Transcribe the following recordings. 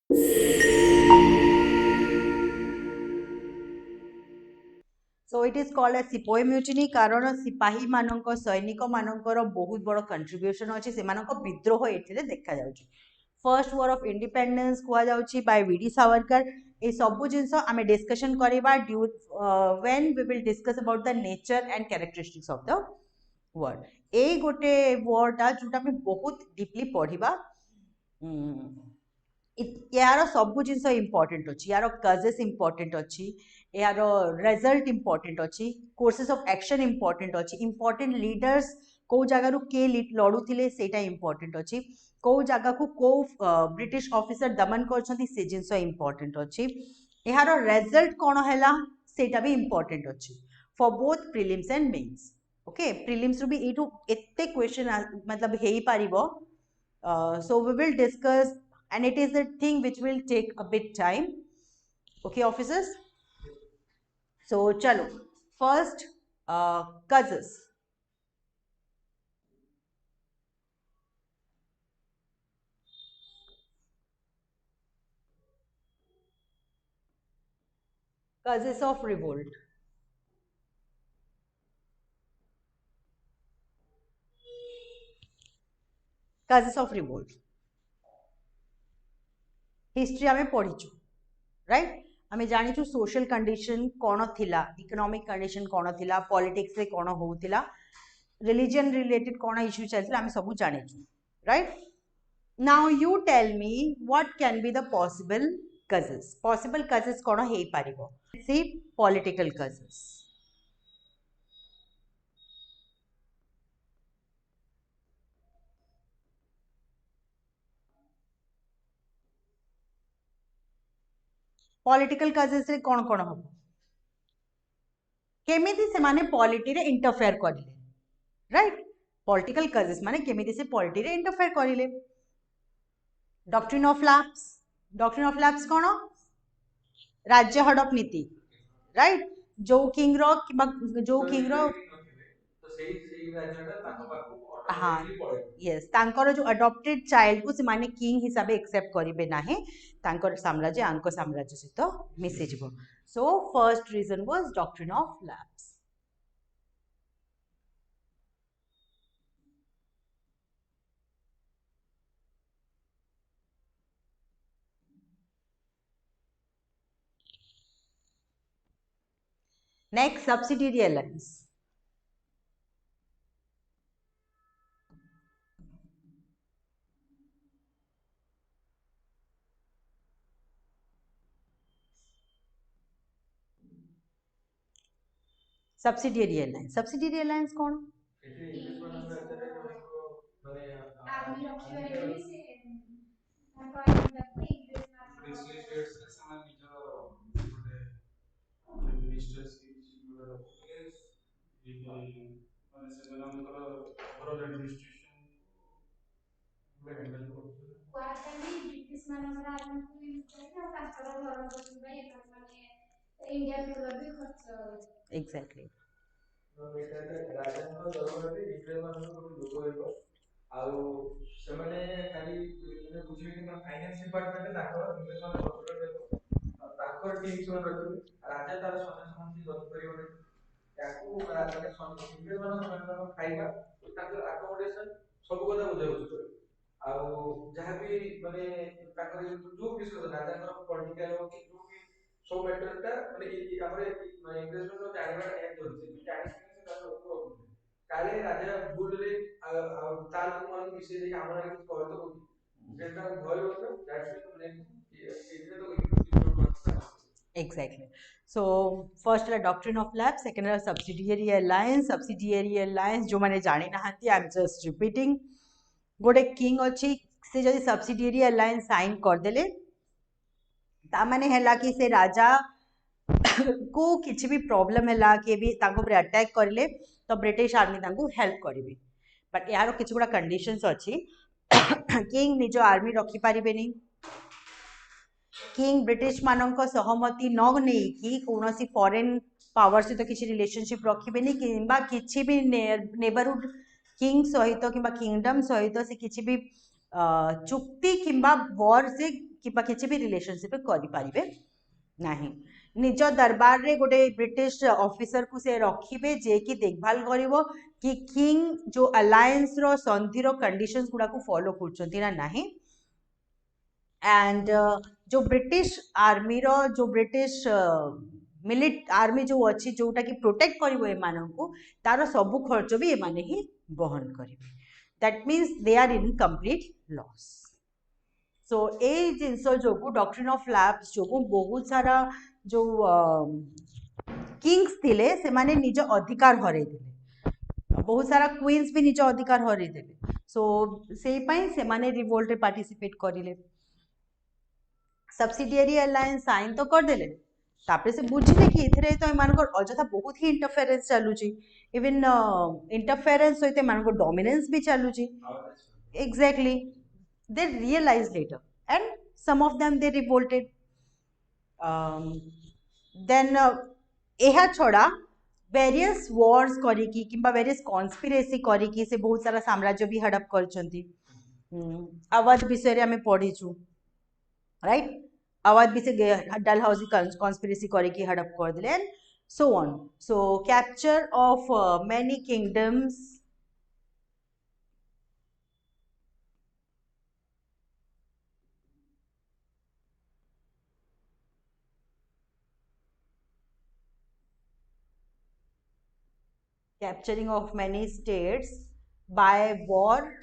So it is called as sepoy mutiny कारण सिपाही मानक सैनिक मानकर बहुत बड़ कंट्रीब्यूशन अच्छी से विद्रोह ये देखा जाउची फर्स्ट वॉर ऑफ इंडिपेंडेंस कह जाउची बाय वीडी सावरकर ये सब जिनस आम डिस्कशन करवा ड्यू when we will discuss about the nature and characteristics of the word ए गोटे वर्डटा जोटा बहुत डीपली पढ़ा यार सब जिन इम्पोर्टेंट अच्छी यार कजेस इम्पोर्टेंट अच्छी यार रिजल्ट इम्पोर्टेंट अच्छी कोर्सेस ऑफ एक्शन इम्पोर्टेंट अच्छी इम्पोर्टेंट लीडर्स कौ जगार के लड़ुले से इम्पोर्टेंट अच्छी कौ जगह को कौ ब्रिटिश ऑफिसर दमन कर जिनस इम्पोर्टेंट अच्छी यार रिजल्ट कौन है सेटा भी इम्पोर्टेंट अच्छी for both prelims and mains okay prelims भी यू एत क्वेश्चन मतलब हो पार so we will discuss and it is a thing which will take a bit time. Okay, officers? So, chalo. First, causes. Causes of revolt. Causes of revolt. History आम पढ़ीचु right आम जाचु social condition कौन थिला economic condition कौन थिला politics रे कौन होउतिला religion related कौन इश्यू चलता आम सब जाचु right now you tell me what can be the possible causes कौन हो पारिबो सी पॉलिटिकल कजेस पॉलिटिकल कजेस रे कौन कौन हम केमिति से माने पॉलिटी रे इंटरफेयर करिले राइट पॉलिटिकल कजेस माने केमिति से पॉलिटी रे इंटरफेयर करिले डॉक्ट्रिन ऑफ लैप्स कौन राज्य हड़प नीति राइट जो किंग रो जो किंग रो हाँ यस तांकर जो अडॉप्टेड चाइल्ड को से किंग हिसाब एक्सेप्ट करेंगे ना तांकर साम्राज्य आंक साम्राज्य सहित मिसी जीव so first reason was doctrine of lapse next subsidiary alliance subsidiary alliance कौन एग्जैक्टली ଆଉ ସେମାନେ ଖାଲି ବୁଝିବେ କି ଫାଇନାନ୍ସ ଡିପାର୍ଟମେଣ୍ଟ ତାଙ୍କର ଟିମ୍ ସେମାନେ ରଖିବେ ରାଜା ତାର ସଦସ୍ୟ କରିପାରିବନି ତାକୁ ଇଂରେଜ ମାନଙ୍କ ଖାଇବା ତାଙ୍କର ଆକୋମୋଡେସନ ସବୁ କଥା ବୁଝାବୁଝି ଆଉ ଯାହାବି ମାନେ ତାଙ୍କର ଯୋଉ ବିଷୟ ରାଜାଙ୍କର ପଲିଟିକାଲ ହଉ କି ଯୋଉ ବି ସବୁ ମ୍ୟାଟରଟା ମାନେ ଆମର ଇଂରେଜ ମାନଙ୍କ ଜାଣିବା ନିହାତି ଅଛି ଜାଣିଛନ୍ତି ସେ ତାର ଉପର କାଳେ ରାଜା ଭୁଲରେ ଆଉ ତା ଲୋକମାନଙ୍କୁ ମିଶେଇ ଦେଇକି ଆମର କିଛି କରିଦେବ କି ସେଟା ଭୟ ହଉଥିବ ଦ୍ୟାଟ୍ସ ଏଇଥିରେ ତ Exactly. So first है doctrine of lapse, second है subsidiary alliance. Subsidiary alliance जो मैंने जाने ना हाथी, I'm just repeating. गोटे किंग अच्छी से जदि subsidiary alliance साइन कर देले, ता माने हैला कि से राजा को किसी भी प्रॉब्लम हैला कि भी तांको पर अटैक करले तो ब्रिटिश आर्मी तांको हेल्प करिवे बट यार किसी गुड़ा कंडीशंस अच्छी किंग निज आर्मी रखी पारिबेनी किंग ब्रिटिश मानक सहमति न नहीं कौन फॉरेन पावर सहित किसी रिलेशनशिप रखिबेनी किंबा किसी भी नेबरहुड किंग सहित कि किंगडम सहित से किसी भी चुक्ति किंबा वॉर से किंबा किसी भी रिलेशनशिप करि पारिबे नाही निज दरबार रे गोटे ब्रिटिश ऑफिसर को से रखिबे जे कि देखभाल करिवो कि किंग जो अलायंस रो संधि रो कंडीशंस गुडा को फॉलो करछंती ना नाही एंड जो ब्रिटिश आर्मी रो जो ब्रिटिश मिलिट आर्मी जो अच्छी जोटा कि प्रोटेक्ट करिवो एमानंकु तार सब खर्च भी एमाने ही बहन करिवे that means they are in complete loss so ए जिनस जो डॉक्ट्रिन ऑफ लैप्स जो बहुत सारा जो किंग्स थिले से माने निज अधिकार हरै दिले बहुत सारा क्वींस भी निज अधिकार हरै दिले सो सेई पई से माने रिवोल्ट रे पार्टिसिपेट करिले सब्सिडियरी अलायंस साइन तो कर देले तापर से बुझिले कि एथरे तो एमानकर अजथा बहुत ही इंटरफेरेंस चालुची इवन इंटरफेरेंस सहित एमानकर डोमिनेंस भी चालुची exactly they realized later and some of them they revolted then एहा छोड़ा वेरियस वॉर्स करिकी किंबा वेरियस कॉन्स्पिरेसी करिकी से बहुत सारा साम्राज्य भी हड़प करचंती अवध विषय रे हमें पढ़ीछु राइट अवध विषय डलहौसी कॉन्स्पिरेसी करिकी हड़प कर दिले and so on so capture of many kingdoms capturing of many states by war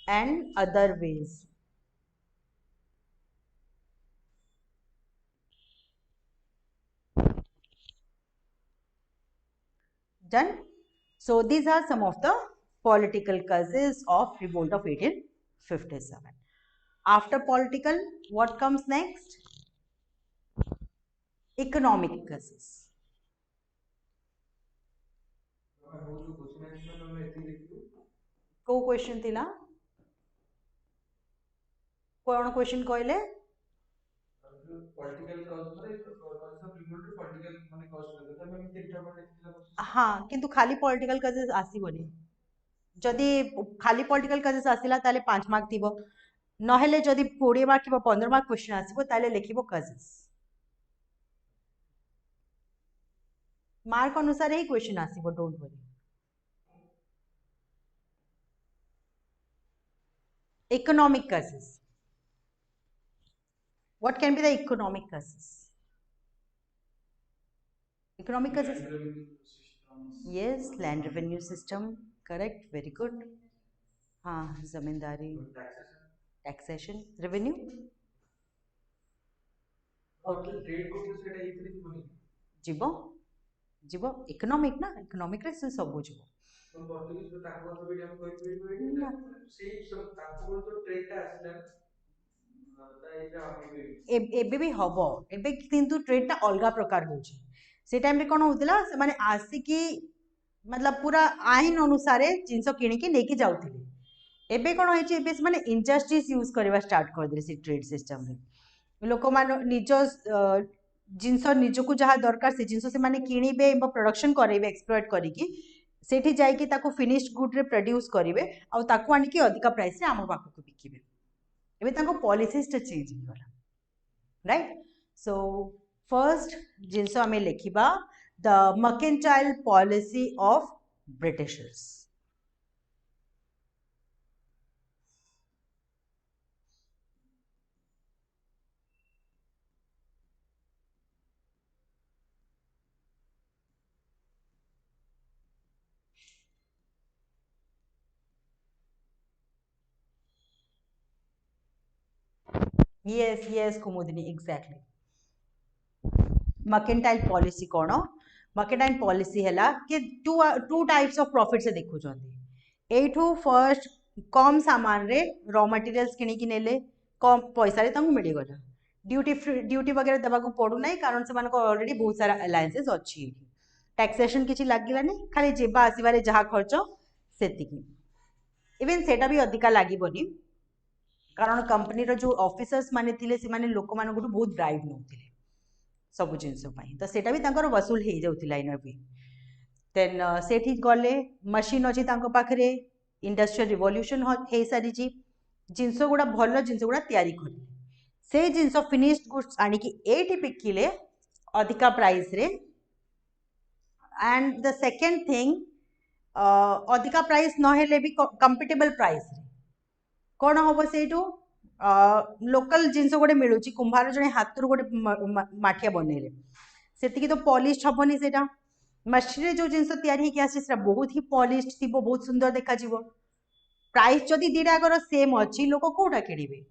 and other ways. Done? So these are some of the political causes of revolt of 1857. After political, what comes next? Economic causes. को question थिला कोन question कहले political cause माने cause of revolt political माने cause करते त हम तीनटा point देखिला हाँ किंतु खाली पॉलिटिकल कजेस आसीबोनी जदि खाली पॉलिटिकल कजेस आसिला ताले 5 मार्क थिबो नहेले जदि 20 मार्क किबा 15 मार्क क्वेश्चन आसीबो ताले लिखिबो कजेस मार्क अनुसार ही क्वेश्चन आसीबो don't worry economic causes what can be the economic causes economic causes yes land revenue system correct very good हाँ जमींदारी taxation revenue okay ट्रेड को सेटा एथरे जीवनी जीवो जीवो इकोनॉमिक ना इकोनॉमिक रे से सब जीवो तो पर्तुगीज तो ताको तो भी हम कोई भी से सब ताको तो ट्रेड ता आसला एबे भी हबो एबे किंतु ट्रेड ता अलगा प्रकार होची से टाइम रे कोन होतला से माने आसी की मतलब पूरा आईन अनुसार जिनस किणी के नेकी जाउथिले एबे कोन होची एबे से माने इनजस्टिस यूज करबा स्टार्ट कर दे से ट्रेड सिस्टम रे लोक मान निज जिनस निजको जहाँ दरकार से जिनस से माने किणीबे प्रोडक्शन करेबे एक्सप्लॉइट करिकी सेठी जाई कि ताको फिनिश्ड गुड रे प्रोड्यूस करिवे आ ताको आनी कि अधिका प्राइस रे आम पाखको बिकिबे एबे ताको पॉलिसीज चेंज हो गला राइट सो फर्स्ट जिनस आमे लेखिबा the mercantile policy of Britishers yes yes कुमुदिनी एग्जैक्टली मर्केंटाइल पॉलिसी कोन मर्केंटाइल पॉलिसी हैला कि टू टाइप्स ऑफ प्रॉफिट से देखु जंदी एठू फर्स्ट कम सामान रे रॉ मटेरियल्स किनी कि नेले कम पैसा रे तंग मिली गला ड्यूटी वगैरह देबा को पड़ू नै कारण से मानको ऑलरेडी बहुत सारा अलायंसेस अछि टैक्सेशन किछि लागिला नै खाली जेबा आसीबारे जहा खर्च सेति की इवन सेटा भी अधिका लागिबोनी कारण कंपनी रो जो ऑफिसर्स माने थिले से माने लोक माने गुटु बहुत ब्राइब नउथिले सब जिनस पाई तो सेटा भी तांकर वसूल हे जाउथिला इनर भी देन सेठी गले मशीन अछि तांको पाखरे इंडस्ट्रियल रिवॉल्यूशन हो सारी जिनस गुड़ा भल जिनस गुड़ा तैयारी कले से जिनस फिनिश्ड गुड्स आनिकी एठी बिकिले अधिका प्राइस रे एंड द सेकेंड थिंग अधिका प्राइस नहेले भी कंपेटेबल प्राइस रे कौन हम से लोकल जिनस गोटे मिलूँ कुंभार जड़े हाथ गोटे माठिया बनइले से तो पॉलिश हेनी से मशीन जो जिनस या बहुत ही पॉलिश थी बहुत सुंदर देखा प्राइस जदि दीटा अगर सेम अच्छी लोक कौटा किणवे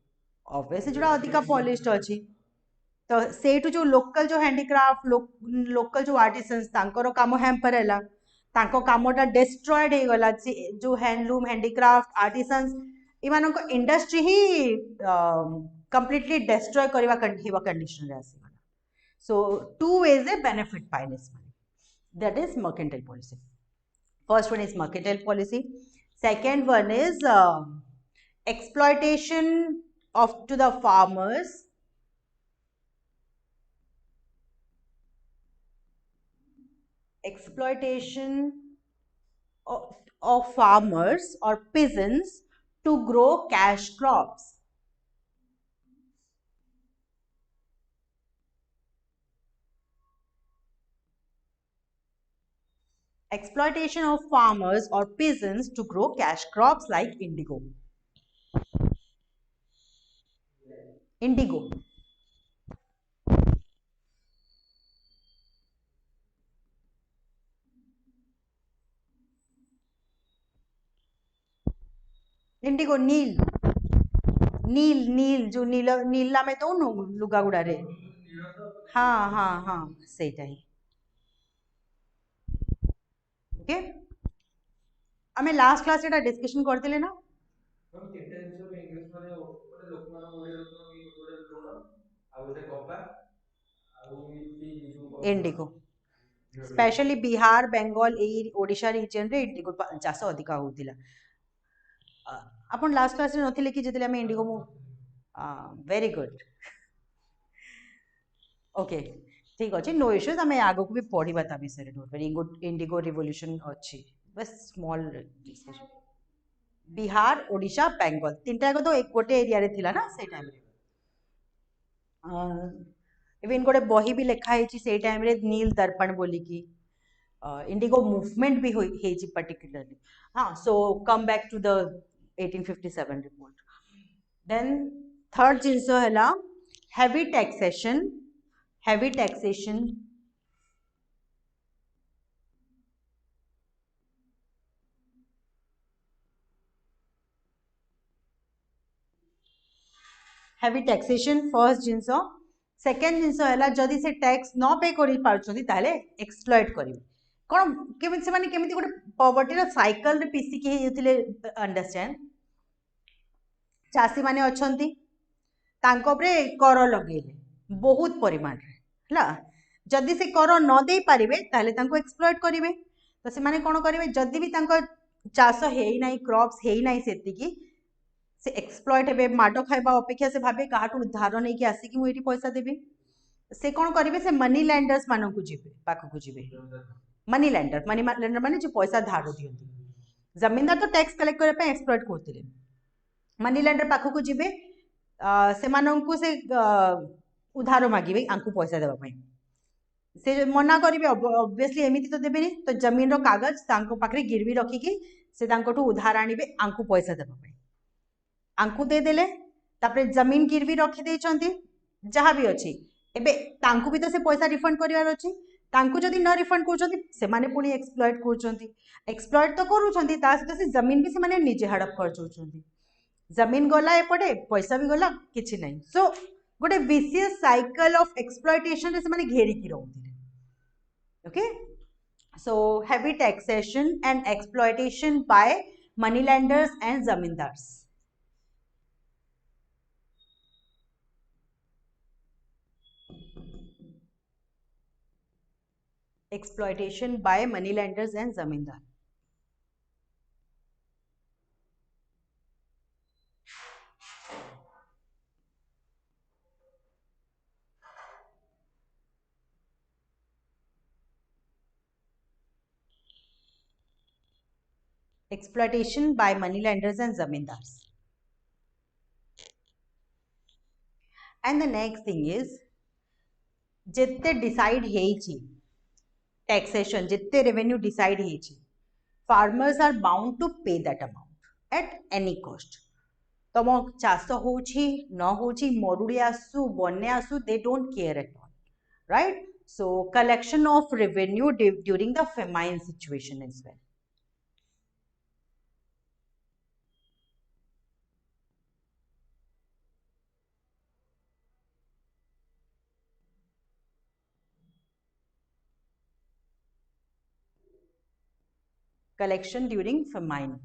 ऑब्वियसली जोड़ा अधिका पॉलिश अच्छी तो से जो लोकल जो हैंडीक्राफ्ट लोकल जो आर्टिसंस तांकर काम हैम्पर है कामटा डिस्ट्रॉयड हो गला जो हैंडलूम हैंडीक्राफ्ट आर्टिसंस इमान इंडस्ट्री ही कंप्लीटली डिस्ट्रॉय करवा कंडीशन रे आसीगला so two ways a benefit finance that is mercantile policy first one is mercantile policy second one is exploitation of to the farmers exploitation of farmers or peasants to grow cash crops exploitation of farmers or peasants to grow cash crops like indigo. Indigo. Indigo नील नील नील जो नीला नीला में तो लुगा गुड़ा रे हाँ हाँ हाँ सही ओके आमे लास्ट क्लास एटा डिस्कशन करथिले ना indigo specially Bihar Bengal Odisha region रे इंडिगो चाष अधिका होतिला अपन लास्ट क्लास रे नथिले कि जेतेले आमे इंडिगो वेरी गुड ओके ठीक अच्छे नो इश्यूज आम आग को भी पढ़ा ता विषय इंडिगो रिवोल्यूशन अच्छी बस स्मॉल डिस्कशन बिहार ओडिशा बेंगल तीन टाक तो एक गोटे एरिया रे थिला ना से टाइम रे इवन गोटे बही भी लिखाई से टाइम रे नील दर्पण बोली की इंडिगो मूवमेंट भी होई पर्टिकुलरली हाँ so come back to the 1857 report then third जिनस है heavy taxation heavy taxation heavy taxation first जिनस सेकेंड जिनस है जदि से टैक्स न पे कर पार्छंती ताले एक्सप्लॉइट करिवे कोन केमिति से माने केमिति गोटे पॉवर्टी रो साइकिल रे पिसिकी हेतिले अंडरस्टैंड चासी माने अछंती तांको उपरे कर लगेले बहुत परिमाण रे हला जदि से कर न दे पारिबे ताले तांको एक्सप्लॉइट करिवे तो से माने कोन करिवे जदि भी तांको चाष हेई नाही क्रॉप्स हेई नाही सेतिकी से एक्सप्लॉइट हेबे माडो खाइबा अपेक्षा से भाबे काहाटू उधार नहीं कि आसी कि मु एठी पैसा देबी से कोन करिवे से मनी लैंडर्स मानन को जिबे पाखो को जिबे मनी लैंडर माने जो पैसा धार दियंती जमींदार तो टैक्स कलेक्ट करे पे एक्सप्लॉइट करथिले मनी लैंडर पाखो को जिबे से मानन को से उधार मागिबे आंकु पैसा देबा पई से मना करिवे ऑब्वियसली एमिति तो देबेनी तो जमीन रो कागज तांको पाखरे गिरवी रखिकी से तांकोठू उधार आनिबे आंकु पैसा देबा पई आंकु दे देले तापरे जमीन गिरवी रखी देइचंती जहाँ भी अच्छी एबे तांकु भी तो से पैसा रिफंड करिवार अछि तांकु जदि न रिफंड करचंती से माने पुनी एक्सप्लॉइट करचंती एक्सप्लॉइट तो करूचंती ता से जमीन भी से माने निजे हड़प करचंती जमीन गला एपटे पैसा भी गला किछि नहीं सो गोटे विशियस साइकिल ऑफ एक्सप्लॉइटेशन रे से माने घेरी की रहउथिले okay so heavy taxation and exploitation by moneylenders and zamindars exploitation by moneylenders and zamindar exploitation by moneylenders and zamindars. And the next thing is जितने डिसाइड ହେଇଛି taxation जितने revenue decide ହେଇଛି farmers are bound to pay that amount at any cost. ତମ ଚାଷ ହଉଛି ନ ହଉଛି ମରୁଡ଼ି ଆସୁ ବନ୍ୟା ଆସୁ they don't care at all, right? So collection of revenue during the famine situation as well. Collection during famine.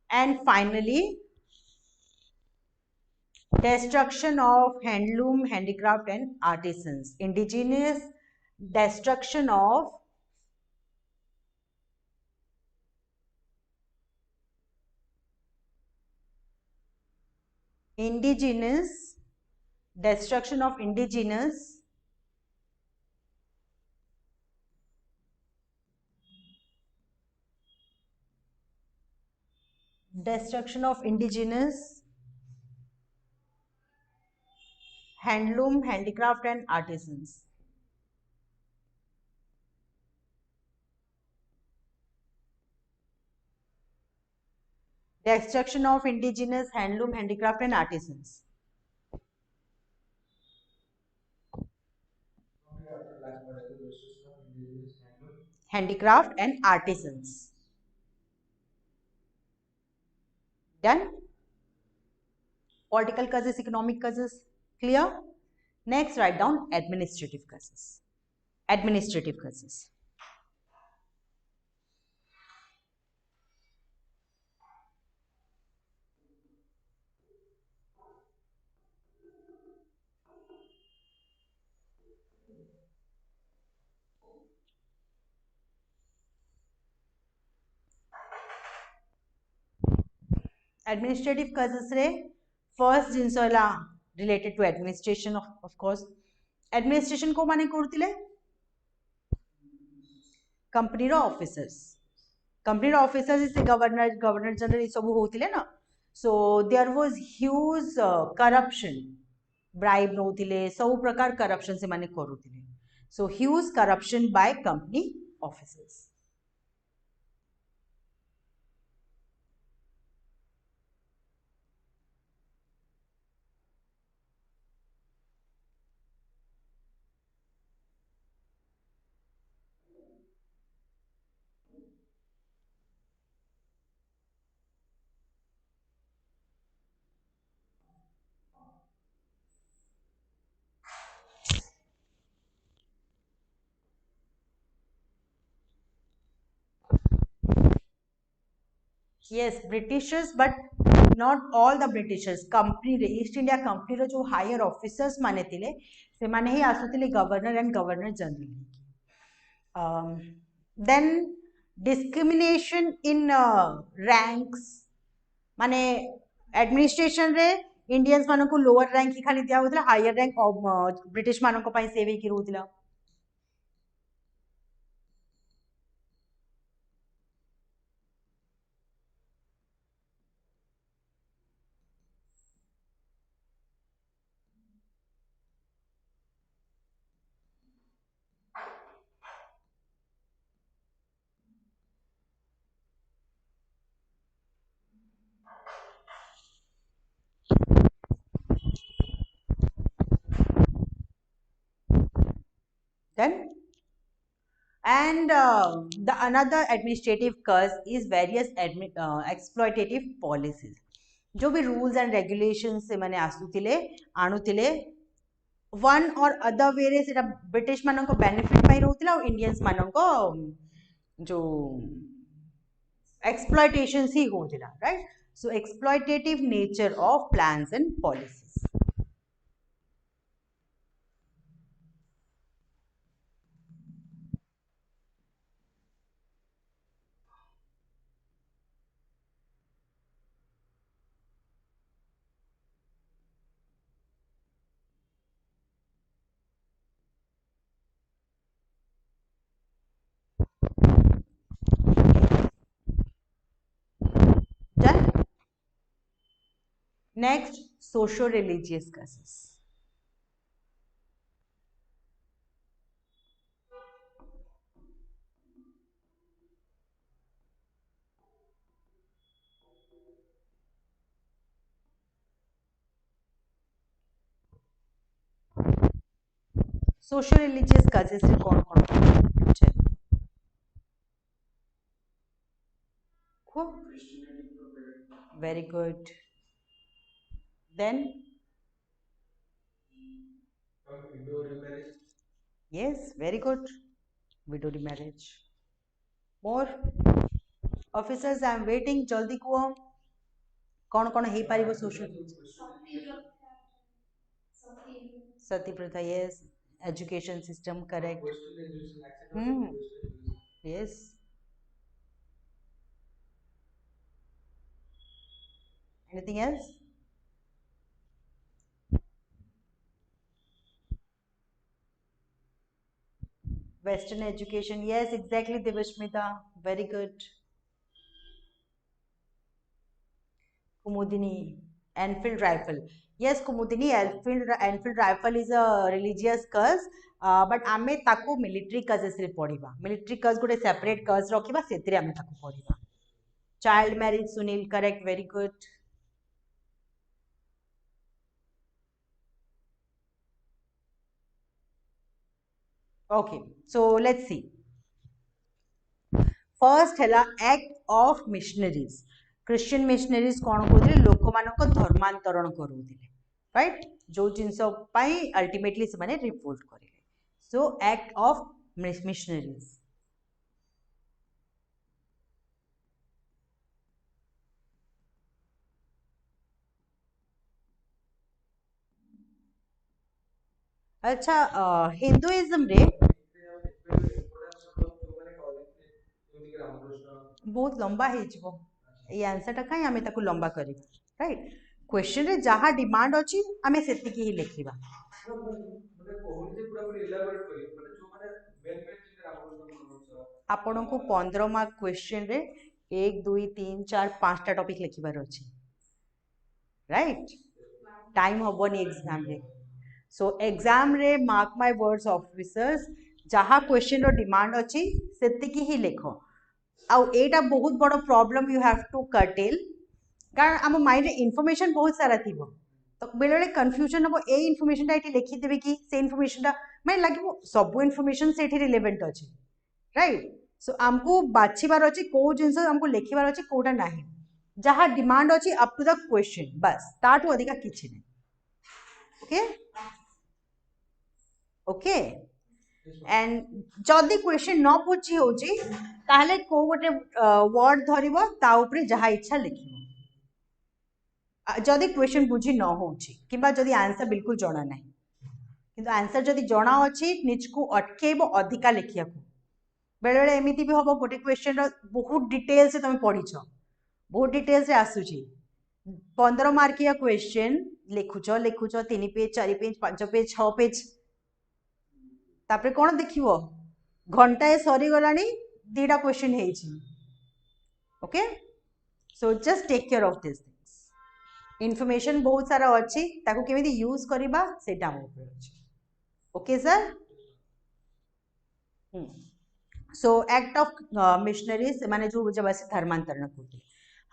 And finally, destruction of handloom, handicraft and artisans. Indigenous destruction of indigenous destruction of indigenous handloom, handicraft and artisans. Destruction of indigenous handloom, handicraft and artisans. Handicraft and artisans. Done? Political causes, economic causes, clear? Next, write down administrative causes. Administrative causes. Administrative causes re first genus related to administration of course. Administration को माने करथिले company रो officers. Company रो officers is governor general ई सब होथिले ना. So there was huge corruption. Bribe नौथिले सब प्रकार corruption से माने करूथिले. So huge corruption by company officers. Yes, Britishers, but not all the Britishers. Company रे East India Company रो जो higher officers माने थिले से माने ही आसुथिले governor and governor general. Then discrimination in ranks माने administration रे Indians मानो को lower rank ही खाली दिया होता higher rank British मानो को पाई सेवे की रोतिला. Then and the another administrative cause is various exploitative policies. जो भी rules and regulations से माने आसुथिले आणुथिले one or other way रे सेटा British मानन को benefit पाई रहउथिला और Indians मानन को जो exploitations he होउथिला, right? So exploitative nature of plans and policies. Next, socio religious causes. Social religious causes से कौन कौन चलिए very good then yes very good widow remarriage more officers I am waiting जल्दी कुह कौन कौन हे पारिबो सोशल सती प्रथा yes education system correct yes anything else western education yes exactly Devashmita very good Kumudini Enfield rifle yes Kumudini Enfield rifle is a religious curse but आमे ताको military causes रे पढ़िबा military cause गोटे separate cause रखिबा सेतरे आमे ताको पढ़िबा child marriage Sunil correct very good okay so let's see first hela act of missionaries Christian missionaries कौन कहते लोक मानक धर्मांतरण करूथिले राइट जो जिनस पाई अल्टीमेटली से माने रिपोर्ट करिले सो एक्ट ऑफ मिशनरीज अच्छा हिंदुइज्म रे बहुत लंबा हे जिवो ए आंसर टा काई हमें ताको लंबा करी राइट क्वेश्चन रे जहा डिमांड अछि हमें सेति की ही लिखिबा आपण को 15 मार्क क्वेश्चन रे 1 2 3 4 5 टा टॉपिक लिखिबार अछि राइट टाइम हबोनी एग्जाम रे सो एग्जाम रे मार्क माय वर्ड्स ऑफिसर्स जहा क्वेश्चन रो डिमांड अछि सेति की ही लिखो आउ एटा बहुत बड़ problem you have to curtail कारण आम माइंड रे इनफॉरमेशन बहुत सारा थिबो तो बेले बेले कंफ्यूजन हबो ए इनफॉरमेशन टा एठी लिखि देबे कि से इनफॉरमेशन टा माने लागिबो सब इनफॉरमेशन से एठी रिलेवेंट अछि राइट सो हमको बाछिबार अछि को जिंस हमको लिखिबार अछि कोटा नाही जहा डिमांड अछि अप टू द क्वेश्चन बस ताठू अधिका किछि नै ओके ओके एंड जदि क्वेश्चन न बुझी होची ताहले को गोटे वर्ड धरिबो ता ऊपर जहा इच्छा लिखिबो जदि क्वेश्चन बुझी न होची किबा जदि आंसर बिल्कुल जणा नाही किंतु आंसर जदि जणा अछि निजको अटकेबो अधिका लिखिया को बेले बेले एमिति भी हबो गोटे क्वेश्चन रो बहुत डिटेल से तुम पढिछो बहुत डिटेल से आसुची 15 मार्किया क्वेश्चन लिखुछो लिखुछो 3 पेज 4 पेज 5 पेज 6 पेज तापरे कोन देखिवो घंटाए सरी गलानी दीटा क्वेश्चन हेची okay so just take care of this information बहुत सारा अच्छी ताको केमिति यूज करिबा सेटा हम ऊपर अछि okay sir so act of missionaries माने जो जब से धर्मांतरण करते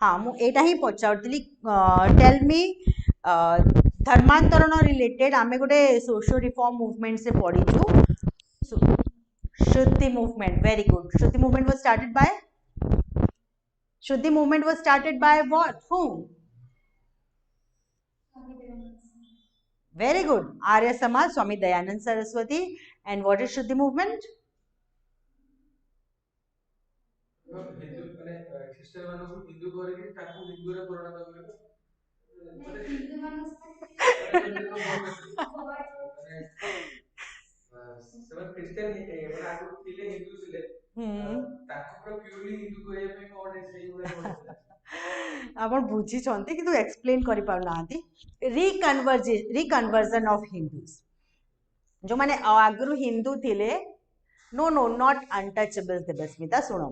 हां मु एटा ही पचाउतली टेल मी धर्मांतरण रिलेटेड आमे गोटे सोशल रिफॉर्म मूवमेंट से पढिछु शुद्धि मूवमेंट वेरी गुड शुद्धि movement was started by what whom Very good. Arya Samaj, Swami Dayanand Saraswati. And what is Shuddhi movement? Hindu माने ख्रिस्टियन मानको हिंदू करके ताको हिंदू रे परिणत करले माने हिंदू मानको माने ସେମାନେ ଖ୍ରୀଷ୍ଟିଆନ ମାନେ ଆଗରୁ ଥିଲେ ହିନ୍ଦୁ ଥିଲେ ତାକୁ ପୁରା ପ୍ୟୁରଲି ହିନ୍ଦୁ କରିବା ପାଇଁ ଗୋଟେ ସେଇ ଭଳିଆ ଗୋଟେ आपण बुझिछन्ते किंतु एक्सप्लेन करि पाउ नांती रिकन्वर्जन ऑफ हिंदूज जो माने आगरु हिंदू थिले no no not untouchable Debasmita सुनो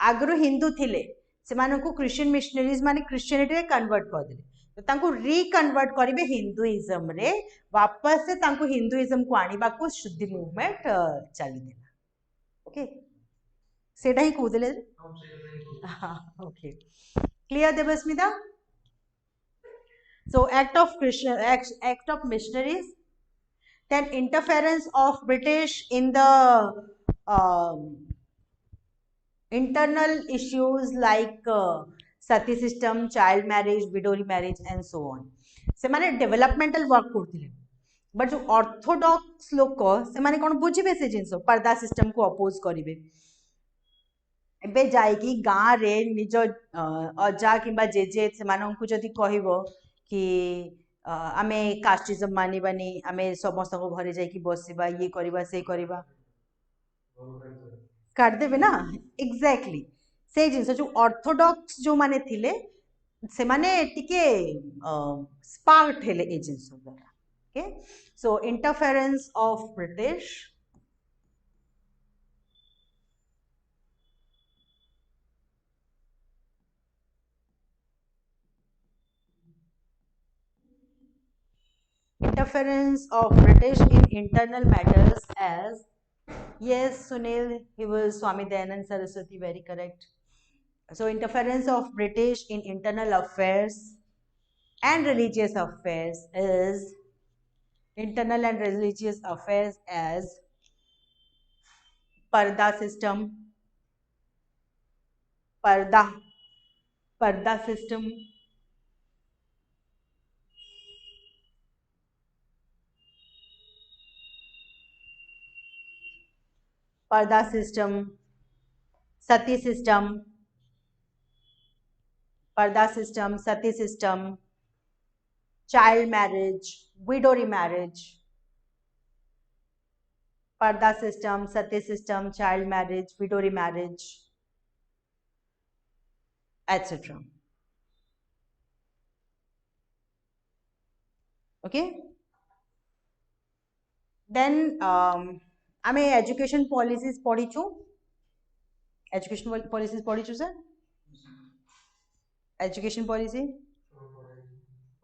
आगरु हिंदू थिले से मानको क्रिश्चियन मिशनरीज माने क्रिश्चियनिटी रे कन्वर्ट कर देले तो तांको रिकन्वर्ट करिवे हिंदुइज्म रे वापस से तांको हिंदुइज्म को आनिबा को शुद्धि मूवमेंट चली देला ओके सेटा ही कहूले हम से नहीं हाँ okay clear Debasmita so act of missionaries then interference of British in the internal issues like sati system, child marriage, widow marriage and so on. ସେମାନେ developmental work କରୁଥିଲେ बट जो ऑर्थोडॉक्स लोक ସେମାନେ କ'ଣ ବୁଝିବେ ସେ ଜିନିଷ ପର୍ଦା ସିଷ୍ଟମକୁ ଅପୋଜ କରିବେ ଏବେ ଯାଇକି ଗାଁରେ ନିଜ ଅଜା କିମ୍ବା ଜେଜେ ସେମାନଙ୍କୁ ଯଦି କହିବ କି ଆମେ କାଷ୍ଟିଜମ ମାନିବାନି ଆମେ ସମସ୍ତଙ୍କ ଘରେ ଯାଇକି ବସିବା ଇଏ କରିବା ସେ କରିବା କାଟିଦେବେ ନା ଏକ୍ଜାକ୍ଟଲି ସେଇ ଜିନିଷ ଯୋଉ ଅर्थोडॉक्स ଯୋଉମାନେ ଥିଲେ ସେମାନେ ଟିକେ ସ୍ପାର୍ଟ ହେଲେ ଏ ଜିନିଷ ଦ୍ୱାରା okay so interference of British in internal matters as yes Sunil he was Swami Dayanand Saraswati very correct so interference of British in internal affairs and religious affairs is internal and religious affairs as parda system parda system parda system sati system parda system sati system child marriage widow remarriage parda system sati system child marriage widow remarriage etc okay then ଆମେ education policies ପଢିଛୁ education policies ପଢିଛୁ sir education policy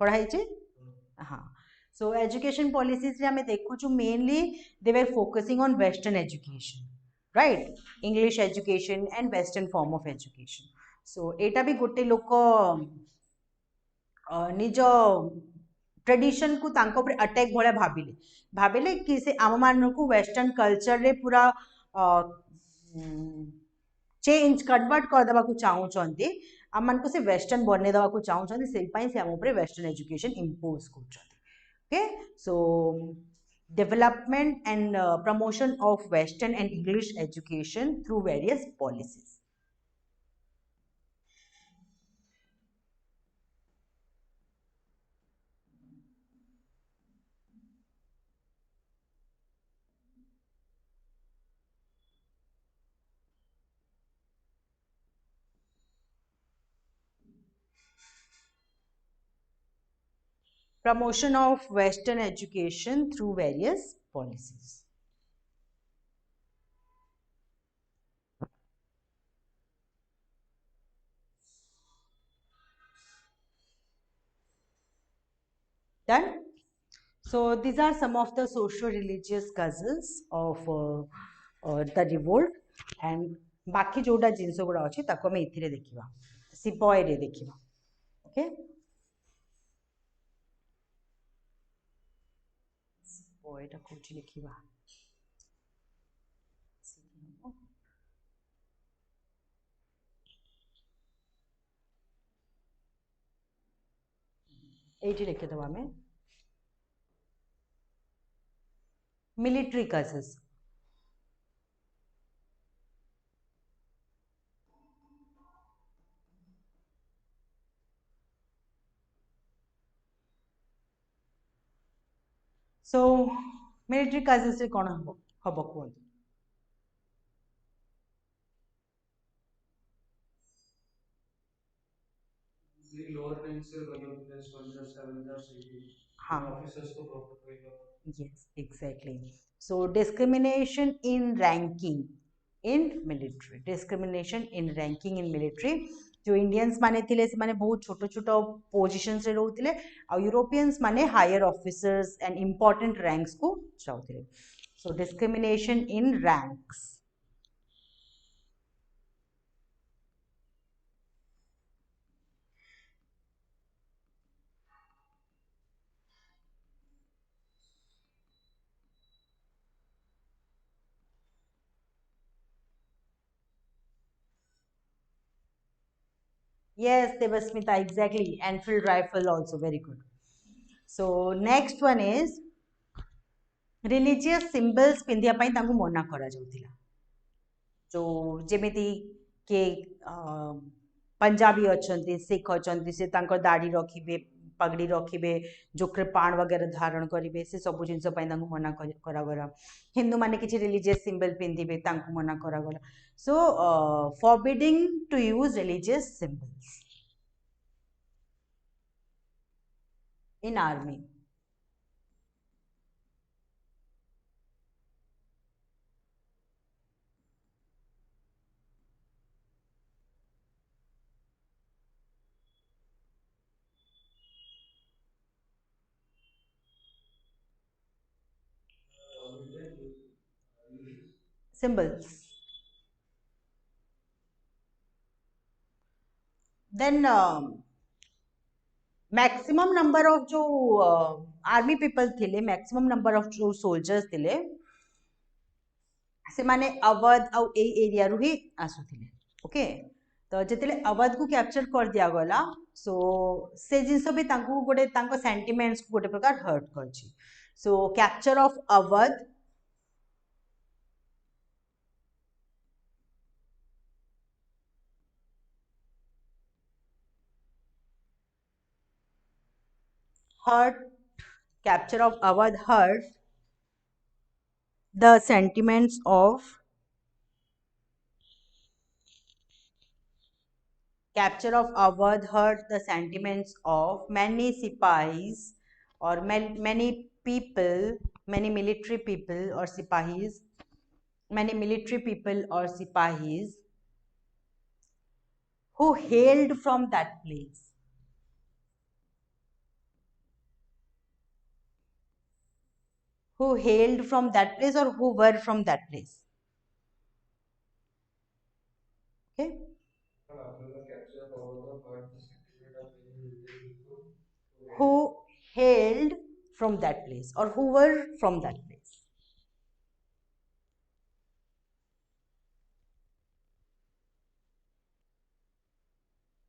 पढ़ा ହେଇଛି हाँ so education policies रे ଆମେ ଦେଖୁଛୁ mainly they were focusing on western education right english education and western form of education so एटा भी गोटे लोक निज ट्रेडिशन को तांको पर अटैक भले भाविले भाविले कि से आम मान को वेस्टर्न कल्चर रे पूरा चेंज कन्वर्ट कर देबा को चाहूचंती आम मान को से वेस्टर्न बने देबा को चाहूचंती से पई से आम ऊपर वेस्टर्न एजुकेशन इंपोज करचंती okay so development and promotion of western and english education through various policies promotion of western education through various policies done so these are some of the socio religious causes of the revolt and बाकी जोटा जिनस गुड़ा अच्छी ताको हमें इथिरे देखिबा sepoy रे देखिबा okay sepoy टा कोची लिखिबा एटी लिखे दबा हमें military causes so military causes रे कोन हबो कोन लोअर रैंक से मतलब सोल्जर्स एवेंजर्स हाँ ऑफिसर्स को प्रॉपर करेगा yes exactly so discrimination in ranking in military discrimination in ranking in military जो इंडियंस माने थिले से माने बहुत छोट छोट पोजिशंस रे रहउथिले आ यूरोपियंस माने higher officers and important ranks को जाउथिले so discrimination in ranks yes Devasmita exactly Enfield rifle also very good so next one is religious symbols पिंधिया ପାଇଁ ତାଙ୍କୁ ମନା କରାଯାଉଥିଲା जो जेमिति के पंजाबी अछंती सिख अछंती से तांको दाढ़ी रखिबे पगड़ी रखिबे जो कृपाण वगैरह धारण करिवे से सब जिंस पई तांको मना करागला हिंदू माने किछि रिलीजियस सिंबल पिंधिबे तांको मना करागला so forbidding to use religious symbols in army symbols then maximum number of जो आर्मी पीपल थिले मैक्सिमम नंबर ऑफ जो सोल्जर्स थिले से माने अवध आउ ए एरिया रु ही आसुथिले ओके तो जेतेले अवध को कैप्चर कर दिया गला सो से जिंस भी तांको गोटे तांको सेंटिमेंट्स को गोटे प्रकार हर्ट करछि so capture of Awadh hurt capture of Awadh hurt the sentiments of capture of Awadh hurt the sentiments of many sipahis or many people many military people or sipahis many military people or sipahis who hailed from that place who hailed from that place or who were from that place okay who hailed from that place or who were from that place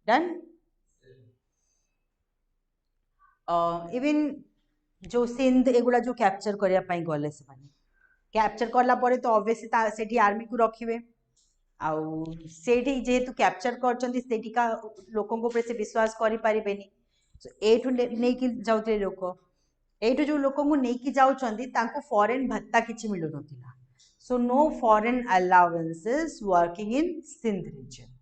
done even जो सिंध एगुड़ा जो capture करिया पई गले से माने capture करला परे तो ऑब्वियसली सेठी आर्मी को रखिवे आउ सेठी जेहेतु कैप्चर करचंती सेठी का लोकन को से विश्वास करि परिबेनी सो एठु नै कि जाउते लोक एठु जो लोकन को नै कि जाउचंती तांको फॉरेन भत्ता किछि मिलु नथिला so no foreign allowances working in Sindh region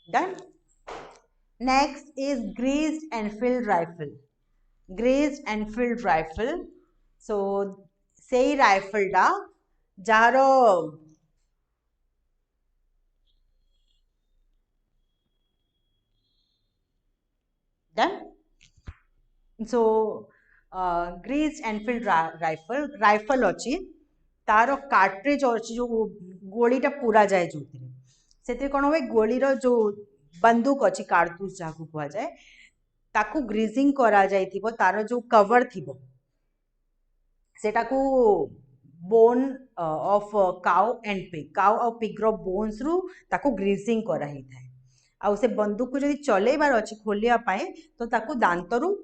Done. Next is greased Enfield rifle. Greased Enfield rifle. So, say rifle da jaro done. So, greased Enfield rifle अच्छी तार कार्ट्रिज अच्छी जो गोलीटा पूरा जाए जो से कौन हुए गोलीर जो बंदूक अच्छी कारतूस जहाँ कह जाए ताकू ग्रीजिंग करा जाइथिबो तार जो कवर थिबो सेटा को bone of cow and pig cow और पिग रो बोन्स रु ताकू ग्रीजिंग करा ही थाए आउ से बंदूक को जदि चलेबार अच्छी खोलिया पाए तो ताकू दांतरु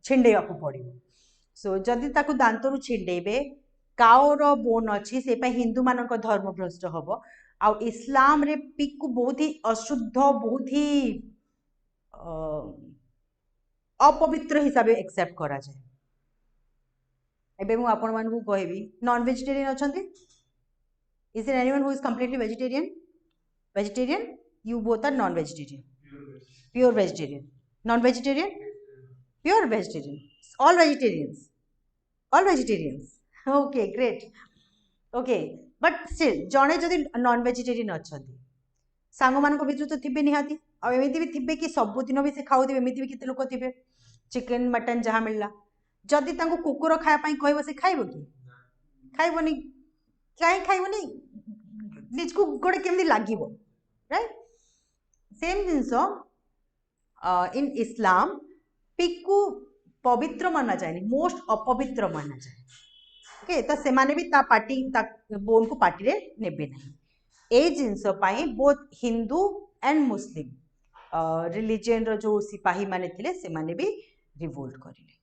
छिंडेया को पड़िबो सो जदि ताकू दांतरु छिंडेबे काउर बोन अच्छी से हिंदू मानक धर्म भ्रष्ट हम आ इस्लाम रे पिक को बहुत ही अशुद्ध बहुत ही अपवित्र हिसाब से एक्सेप्ट करा जाए एबे मु आपण मानकु कहबी नॉन वेजिटेरियन अछंती is there anyone who is completely vegetarian you both are non vegetarian pure vegetarian non vegetarian pure vegetarian all vegetarians okay great okay but still जणे जदि नॉन वेजिटेरियन अछंती सांग मान भितर तो थे निहाती आमती भी थे कि सबुदिन भी से खाऊ एमती भी केते लोक थे चिकेन मटन जहाँ मिलला जदि कुकुर खायापाई कहब से खाइब कि खाइबनी कहीं खाइबनी निजको गोटे केमती लगे राइट सेम जिनस इन इस्लाम पिग को पवित्र माना जाए मोस्ट अपवित्र माना जाए ओके तो से माने भी ता पार्टी बोन को पार्टी रे नेबे नहीं ए जिनस both Hindu and Muslim religion रो जो सिपाही माने थिले से माने भी रिवोल्ट करिले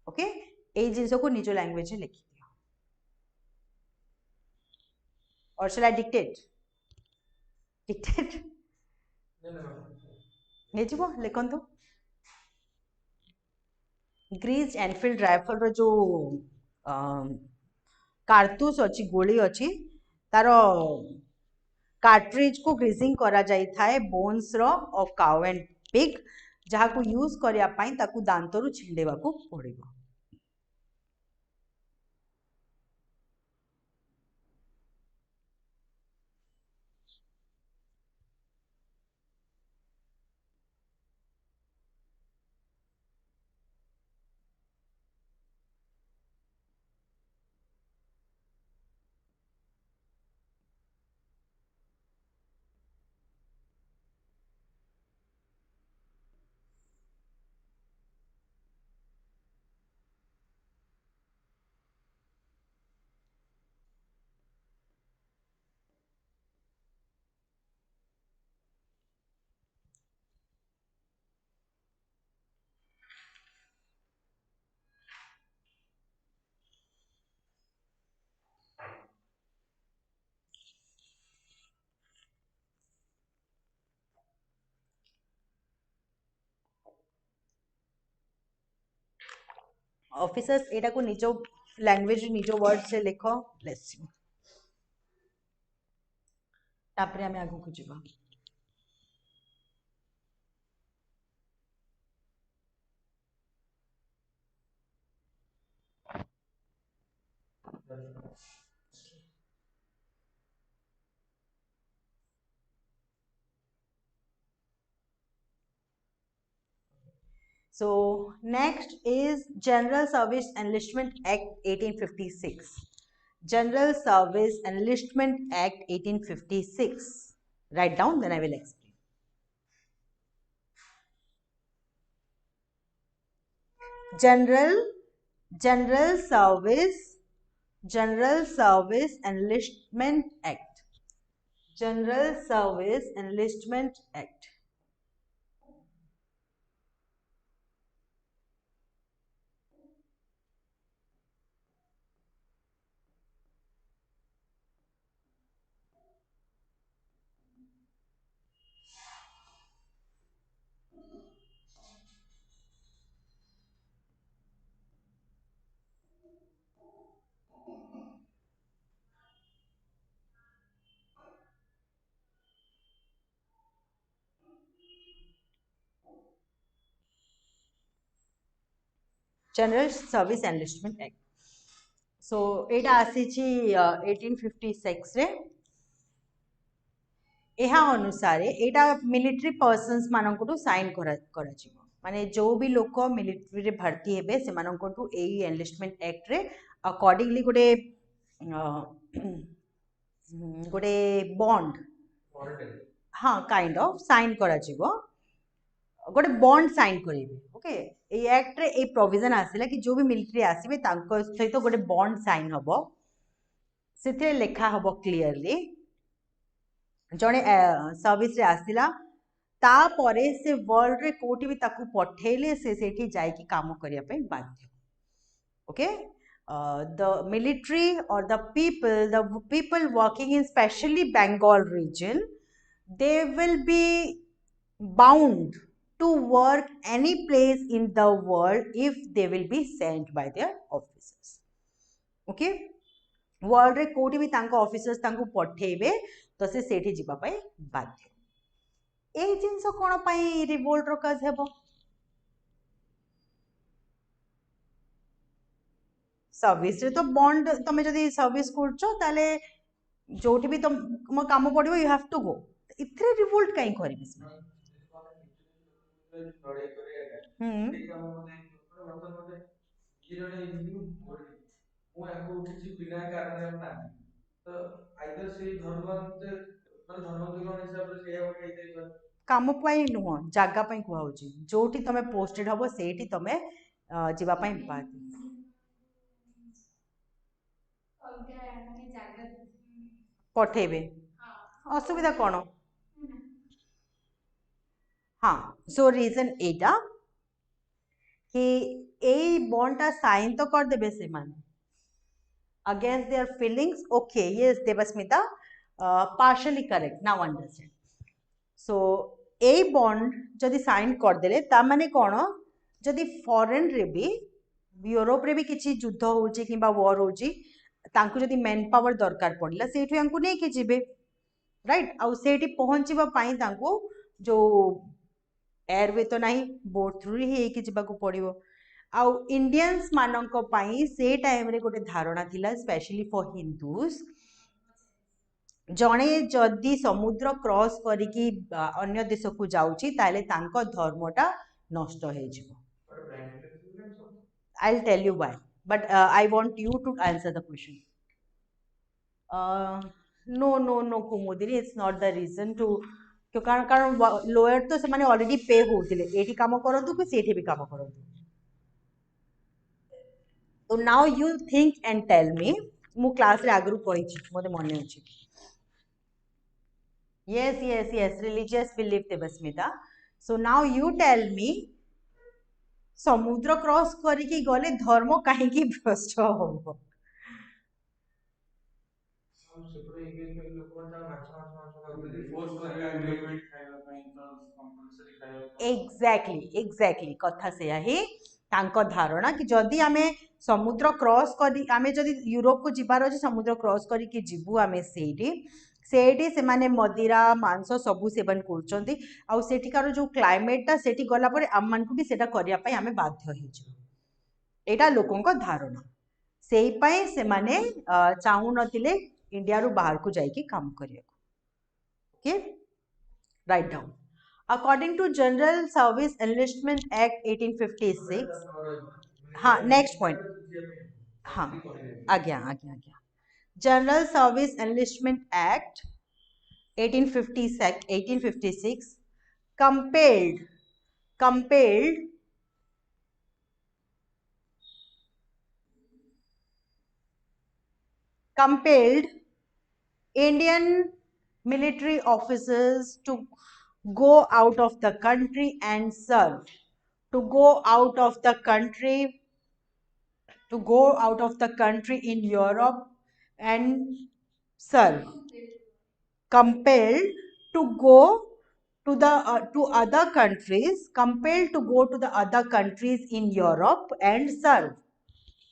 ओके ए जिनस को निज लैंग्वेज में लिखि दियो और शैल आई डिक्टेट नेजिबो लिखंतु ग्रीज एनफील्ड राइफल रो जो कारतूस अच्छी गोली अच्छी तार कार्ट्रिज को ग्रीजिंग करा जाई थाए बोन्स रो और काउ एंड पिग जहाँ को यूज करिया पाई ताकू दांतरु छिंडेबा को पड़िबो ऑफिसर्स एटा को निजो लैंग्वेज निजो वर्ड से लिखो ब्लेस यू तापरे हमें आगु को जीवा So next is General Service Enlistment Act 1856. General Service Enlistment Act 1856. Write down, then I will explain. General Service Enlistment Act. General Service Enlistment Act. General Service Enlistment Act. So एटा आसीची 1856 रे एहा अनुसारे एटा military persons मानकटू sign करा माने जो भी लोक military रे भर्ती हेबे से मानकटू एई एनलिस्टमेंट एक्ट रे अकॉर्डिंगली गोटे गोटे बॉन्ड हाँ काइंड ऑफ साइन करा गोटे बॉन्ड साइन करेंगे ओके ए एक्ट रे ए प्रोविजन आसिला कि जो भी मिलिट्री आसीबे तांको सहित गोटे बॉन्ड साइन हबो सेते लेखा हबो क्लियरली जने सर्विस रे आसिला तापरे से वर्ल्ड रे कोठी भी ताकू पठेले से सेठी जाई कि काम करिया पे बाध्य okay the military or the people working in specially Bengal region they will be bound to work any place in the world if they will be sent by their officers. Okay, world रे कोठी भी तांको officers तांको पठेबे तो से सेठी जिबा पई बाध्य. ए जिंस कोन पई रिवोल्ट रो कज हेबो? सर्विस रे तो बॉन्ड तमे जदी सर्विस करछो ताले जोठी भी तुम काम पड़ो यू हैव टू गो. इथरे रिवोल्ट काई करबी से? काम पाई नुह जगह पाई कुआ होची जोठी तमे पोस्टेड हबो सेठी तमे जीवा पाई बाध्य. पठेबे असुविधा कोन? हाँ, सो रीजन एटा कि ए बॉन्डटा साइन तो कर देबे से माने against their feelings. Okay, yes Debasmita, partially correct, now understand. So a bond जदि साइन कर देले ता माने कोन? जदि फॉरेन रे भी यूरोप रे भी किछि युद्ध होउची किबा वॉर होउची तांकु जदि मैन पावर दरकार पड़ला सेठु यांकु नै के जिबे, राइट? आउ सेठी पहुंचीबा पाई तांकु जो एयरवे तो नहीं बोट थ्रू ही कि जिबाकु पड़िबो. आउ इंडियंस मानक पाई से टाइम रे गोटे धारणा थिला स्पेशली फॉर हिंदूस जणे जदि समुद्र क्रॉस करिकी अन्य देश को जाउची ताले तांको धर्मटा नष्ट हे जिवो. I'll tell you why, but I want you to answer the question. No Kumudini, it's not the reason to कारण कारण लोयर तो से माने ऑलरेडी पे होतिले एठी काम करंतु कि सेठी भी काम करंतु. तो now you think and tell me, मु क्लास रे आगरु कहिछि मोते मने अछि. yes religious belief Debasmita. so now you tell me समुद्र क्रॉस करिकी गले धर्म काहे की भ्रष्ट होबो? एग्जैक्टली कथा से ही तांको धारणा कि जदि आमे समुद्र क्रॉस करी आमे जदि यूरोप को जिबार अछि समुद्र क्रॉस करी कि जिबु आमे सेठी से माने मदिरा मांस सबु सेवन करचंती आ सेठिकार जो क्लाइमेटटा सेठी गला परे आम मान को भी सेटा करिया पई आमे बाध्य हे छु. एटा लोकों को धारणा सेई पई से माने चाहू नथिले इंडिया रु बाहर को जाई कि काम करिया. Okay, write down. According to General Service Enlistment Act 1856. हाँ, next point. हाँ, आज्ञा. General Service Enlistment Act 1856 compelled Indian military officers to go out of the country and serve, to go out of the country in Europe and serve. Compelled to go to the to other countries, compelled to go to the other countries in Europe and serve.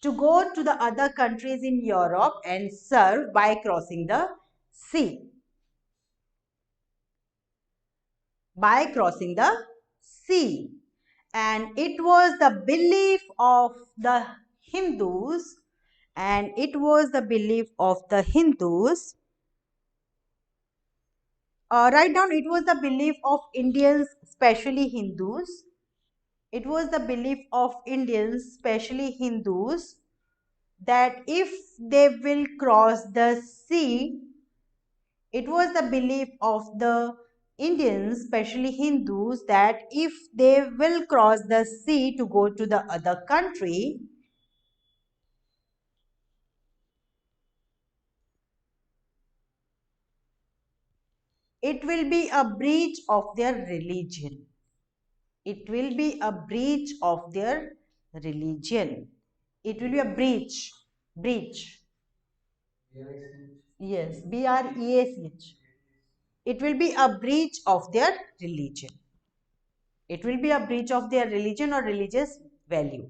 To go to the other countries in Europe and serve by crossing the sea. By crossing the sea. And it was the belief of the Hindus, write down, it was the belief of Indians, especially Hindus. It was the belief of Indians, especially Hindus, that if they will cross the sea, it was the belief of the Indians, especially Hindus, that if they will cross the sea to go to the other country, it will be a breach of their religion. It will be a breach of their religion. It will be a breach. Yes, BREACH. It will be a breach of their religion. It will be a breach of their religion or religious value.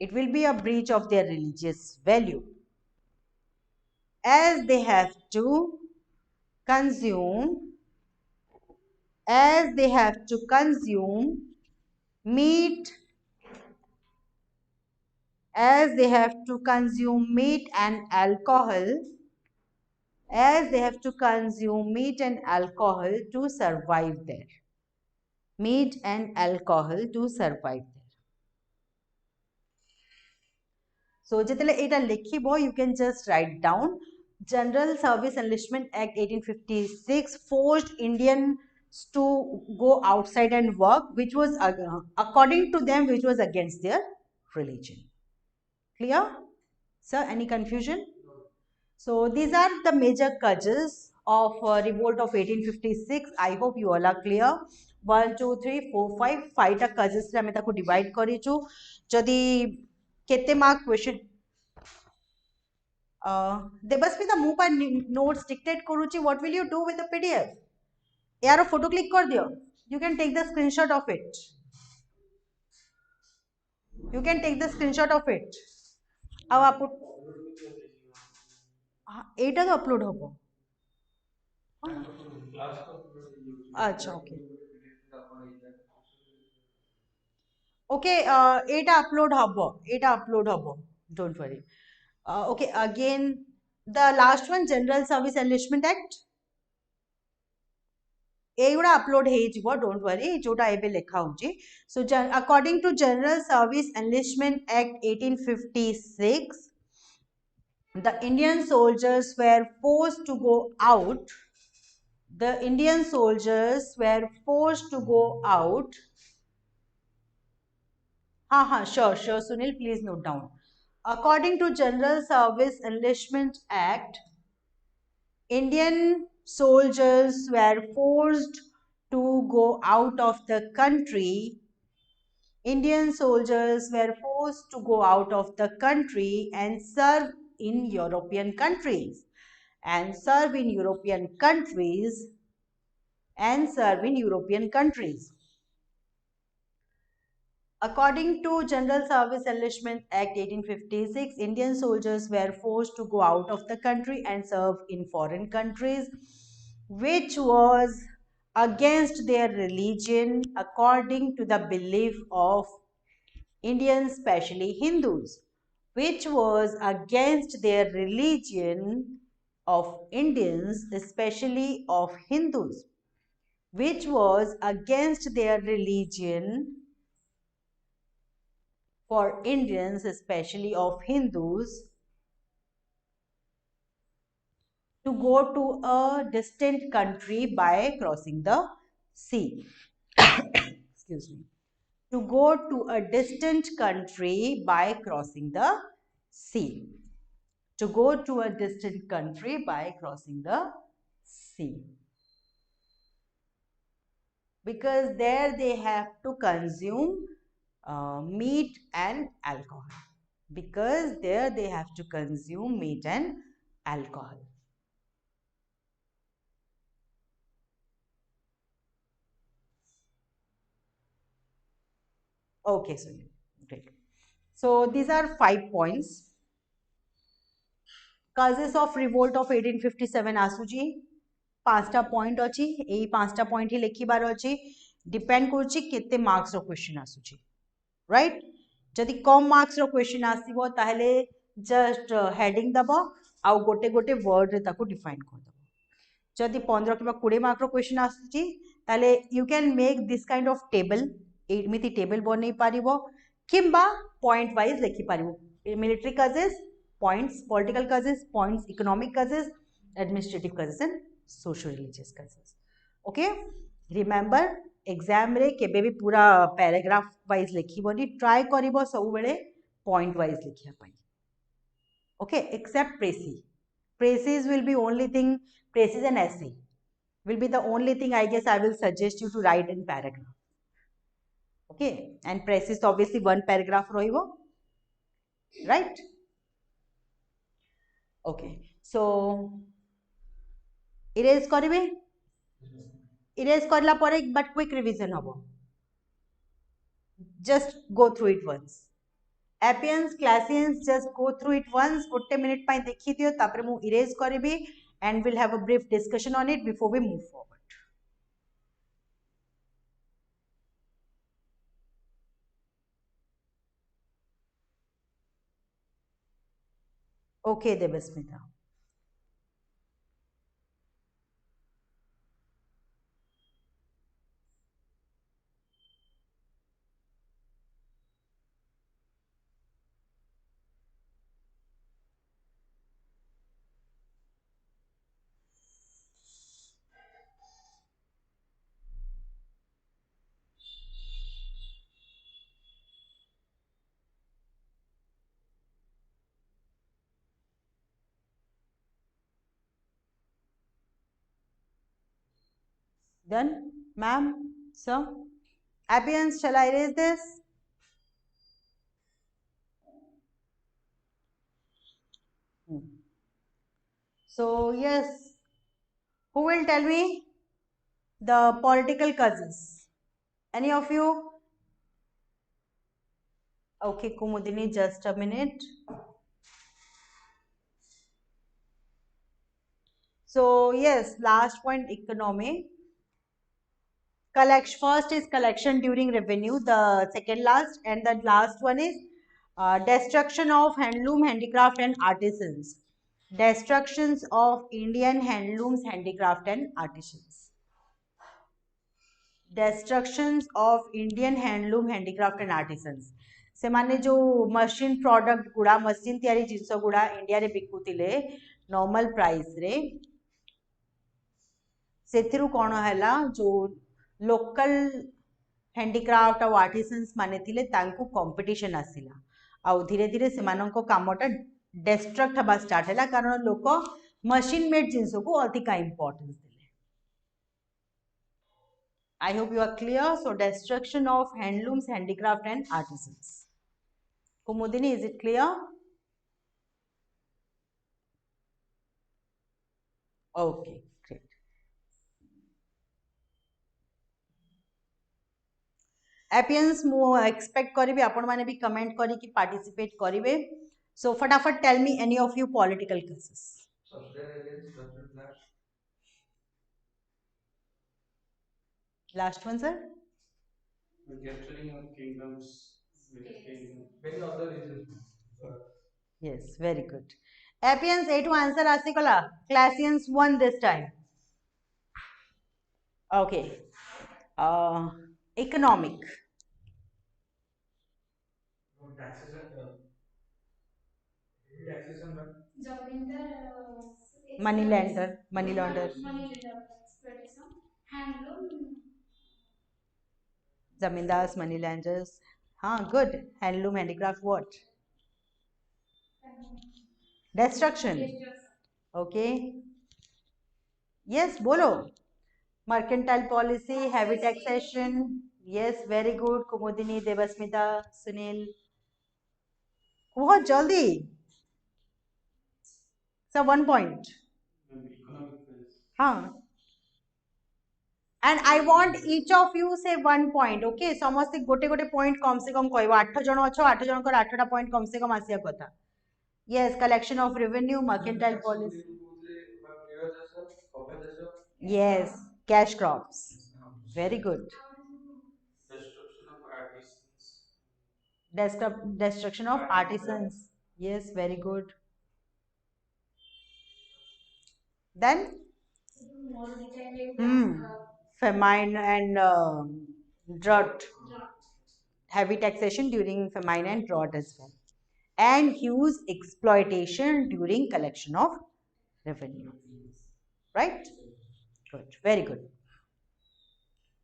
It will be a breach of their religious value, as they have to consume meat as they have to consume meat and alcohol to survive there. Meat and alcohol to survive there. So jetale eta likhibo, you can just write down. General Service Enlistment Act 1856 forced Indians to go outside and work, which was according to them, which was against their religion. Clear? Sir, any confusion? So these are the major causes of revolt of 1856. I hope you all are clear. 1, 2, 3, 4, 5 5 टा causes रे हमें ताको divide करिचु. जदि केते mark question Devasmita मु पर notes dictate करूची, what will you do with the PDF? यारो photo click कर दियो. You can take the screenshot of it. You can take the screenshot of it. अब आप एटा तो अपलोड होबो. अच्छा ओके ओके एटा अपलोड हबो don't worry okay again the last one general service enlistment act एगुड़ा अपलोड हेजिबो डोंट वरी जोटा एबे लेखा होची so according to general service enlistment act 1856 the Indian soldiers were forced to go out. The Indian soldiers were forced to go out. Sure, Sunil, please note down. According to General Service Enlistment Act, Indian soldiers were forced to go out of the country. Indian soldiers were forced to go out of the country and serve in European countries. According to General Service Enlistment Act 1856, Indian soldiers were forced to go out of the country and serve in foreign countries, which was against their religion according to the belief of Indians, especially Hindus, which was against their religion of Indians, especially of Hindus, which was against their religion for Indians, especially of Hindus, to go to a distant country by crossing the sea. Excuse me. To go to a distant country by crossing the sea. To go to a distant country by crossing the sea. Because there they have to consume meat and alcohol. Because there they have to consume meat and alcohol. Okay, so great. So these are 5 points. Causes of revolt of 1857 आसुची 5टा point अछि एई 5टा point ही लेखिबार अछि depend करछि केते marks रो question आसुची right जदि कम marks रो question आसीबो ताहले just heading दबो आ गोटे गोटे वर्ड रे ताको डिफाइन कर दबो जदि 15 किबा 20 मार्क रो क्वेश्चन आसुची ताहले you can make this kind of table एमिति टेबल बनै पारिबो किंबा पॉइंट वाइज लेखि पारिबो military causes points, political causes, points, economic causes, administrative causes and socio-religious causes. Okay? Remember, exam रे केबे भी पूरा paragraph wise लिखिबोनी try करिबो सब बेले point wise लिखिया पाई. Okay? Except precis. Precis will be only thing, precis and essay will be the only thing I guess I will suggest you to write in paragraph. Okay? And precis obviously one paragraph rohibo. Right? Okay, so erase करिवे erase करला परे but quick revision हबो just go through it once. Appians, Classians, just go through it once. Gotte minute ପାଇଁ ଦେଖି ଦିଅ ତାପରେ ମୁଁ erase କରିବି and we'll have a brief discussion on it before we move forward. Okay, Debasmita. Done? Ma'am? Sir? Appians, shall I erase this? So, yes. Who will tell me the political causes? Any of you? Okay, Kumudini, just a minute. So, yes, last point, economy. Collection, first is collection during revenue, the second last, and the last one is destruction of handloom, handicraft and artisans. Destructions of Indian handlooms, handicraft and artisans. Destructions of Indian handloom, handicraft and artisans. ସେମାନେ जो machine product गुड़ा machine ତିଆରି ଜିନିଷ गुड़ा India रे बिकुतिले normal price रे ସେଥିରୁ କ'ଣ ହେଲା जो local handicraft ଆଉ artisans माने थिले तांकु competition आसिला ଆଉ धीरे धीरे सेमानंको कामटा destruct हबा start हैला कारण लोक machine made जिनिस को अधिका importance देले. I hope you are clear. So destruction of handlooms, handicraft and artisans. Kumudini, is it clear? Okay, great. Appians ମୁଁ expect करिवे आपण माने भी comment करी कि participate करिवे. So फटाफट tell me any of you political cases. Last one, sir. Capturing of kingdoms, many other reasons. Yes, very good. Appians A to answer asikola. Classians won this time. Okay. Economic. Money lender, money launderer. Zamindars, money lenders. Good. Handloom, handicraft, what? Destruction. Okay. Yes, bolo. Mercantile policy, heavy taxation. Yes, very good. Kumudini, Devasmita, Sunil. बहुत जल्दी. So 1 point. And I want each of you say 1 point. Okay, समस्त गोटे गोटे point कम से कम कहबो 8 जण अछो 8 जण कर 8टा point कम से कम आसिया कथा. Yes, collection of revenue, mercantile policy. Yes, cash crops. Very good. Destruction of artisans. Yes, very good. Then famine and drought. Heavy taxation during famine and drought as well. And huge exploitation during collection of revenue. Right? Good. Very good.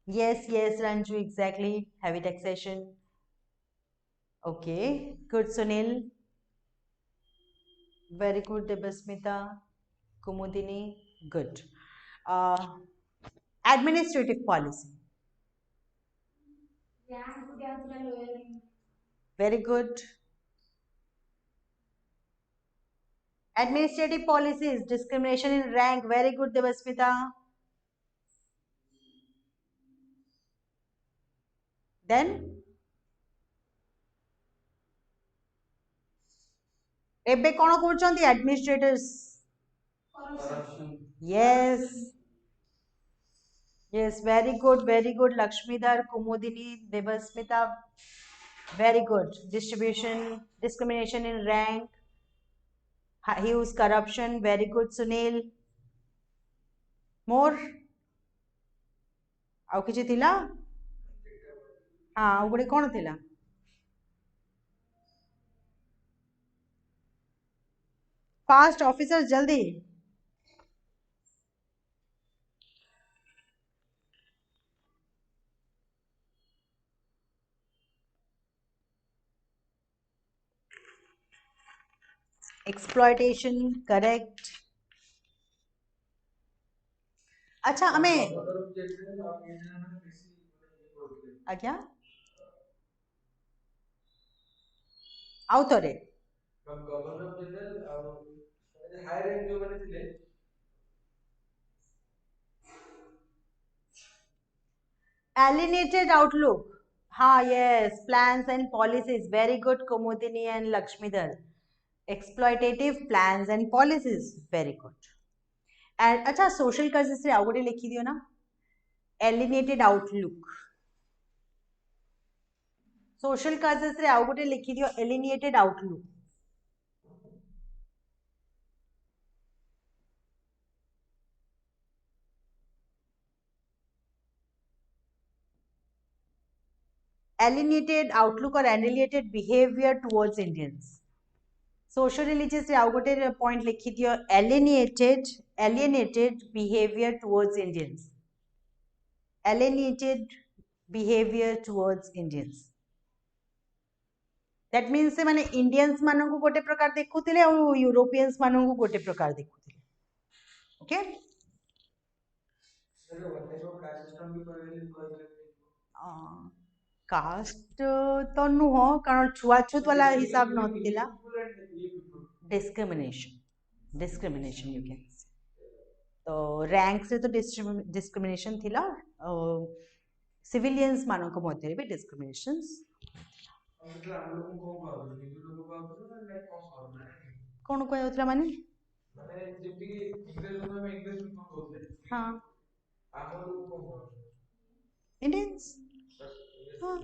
Yes, Ranju, exactly. Heavy taxation. Okay. Good, Sunil. Very good, Debasmita. Kumudini. Good. Administrative policy. Very good. Administrative policies, discrimination in rank. Very good, Devasmita. Then एबे कोन करछंती administrators corruption. yes very good Lakshmidhar Kumudini Devasmita very good distribution discrimination in rank huge corruption very good Sunil more ଆଉ କିଛି ଥିଲା ଆଉ ଗୋଟେ କଣ ଥିଲା fast officer जल्दी exploitation correct अच्छा हमें ଆଜ୍ଞା ଆଉ ଥରେ ଗଭର୍ଣ୍ଣର ଜେନେରାଲ ଆଉ ହାଇ ରେଞ୍ଜ ଯୋଉମାନେ ଥିଲେ alienated outlook हाँ yes plans and policies very good Kumudini and Lakshmidhar exploitative plans and policies very good and अच्छा social causes रे ଆଉ ଗୋଟେ ଲେଖି ଦିଅ ନା alienated outlook social causes रे ଆଉ ଗୋଟେ ଲେଖି ଦିଅ alienated outlook alienated outlook or alienated behavior towards Indians social religious रे ଆଉ ଗୋଟେ point ଲେଖି ଦିଅ alienated behavior towards Indians alienated behavior towards Indians that means से माने Indians माननकु गोटे प्रकार देखुथिले और Europeans माननकु गोटे प्रकार देखुथिले ओके कास्ट तो नुह कारण छुआछूत वाला हिसाब नथिला discrimination you can say तो रैंक से तो डिस्क्रिमिनेशन थिला सिविलियंस मानक मध्य भी डिस्क्रिमिनेशंस कौन कह जाउतला माने जेमती इंग्लिश में इंग्लिश में कोन कहउतले हां हमर को इंडियंस हां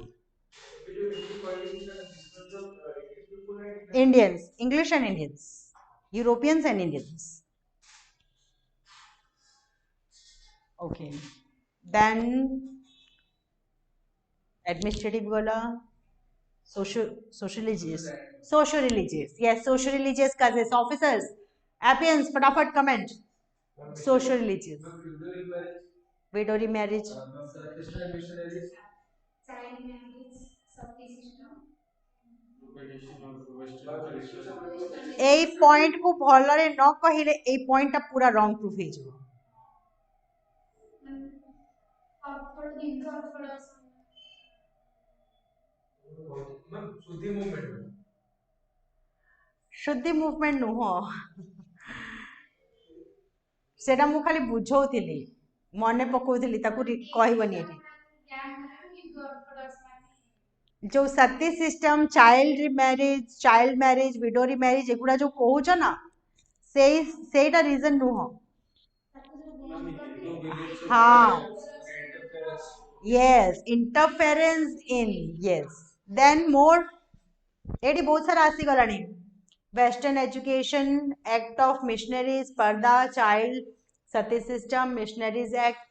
Indians English and Indians Europeans and Indians okay then administrative gala social religious yes social religious causes officers appearance फटाफट comment social religious widow remarriage child marriage sati system এই point কু ভলরে ন কহিলে এই পয়েন্টটা পুরা রং প্রুফ হয়ে যাব शुद्धि मुवमेंट नुह सेटा मु खाली बुझौथिली मने पकौथिली ताकू कहबनी एठी जो sati system child marriage widow marriage एगुड़ा जो कहूच ना सेटा रीजन नुह हाँ yes interference in yes then more एटी बहुत सारा आसी गलानी western education act of missionaries purdah child sati system missionaries act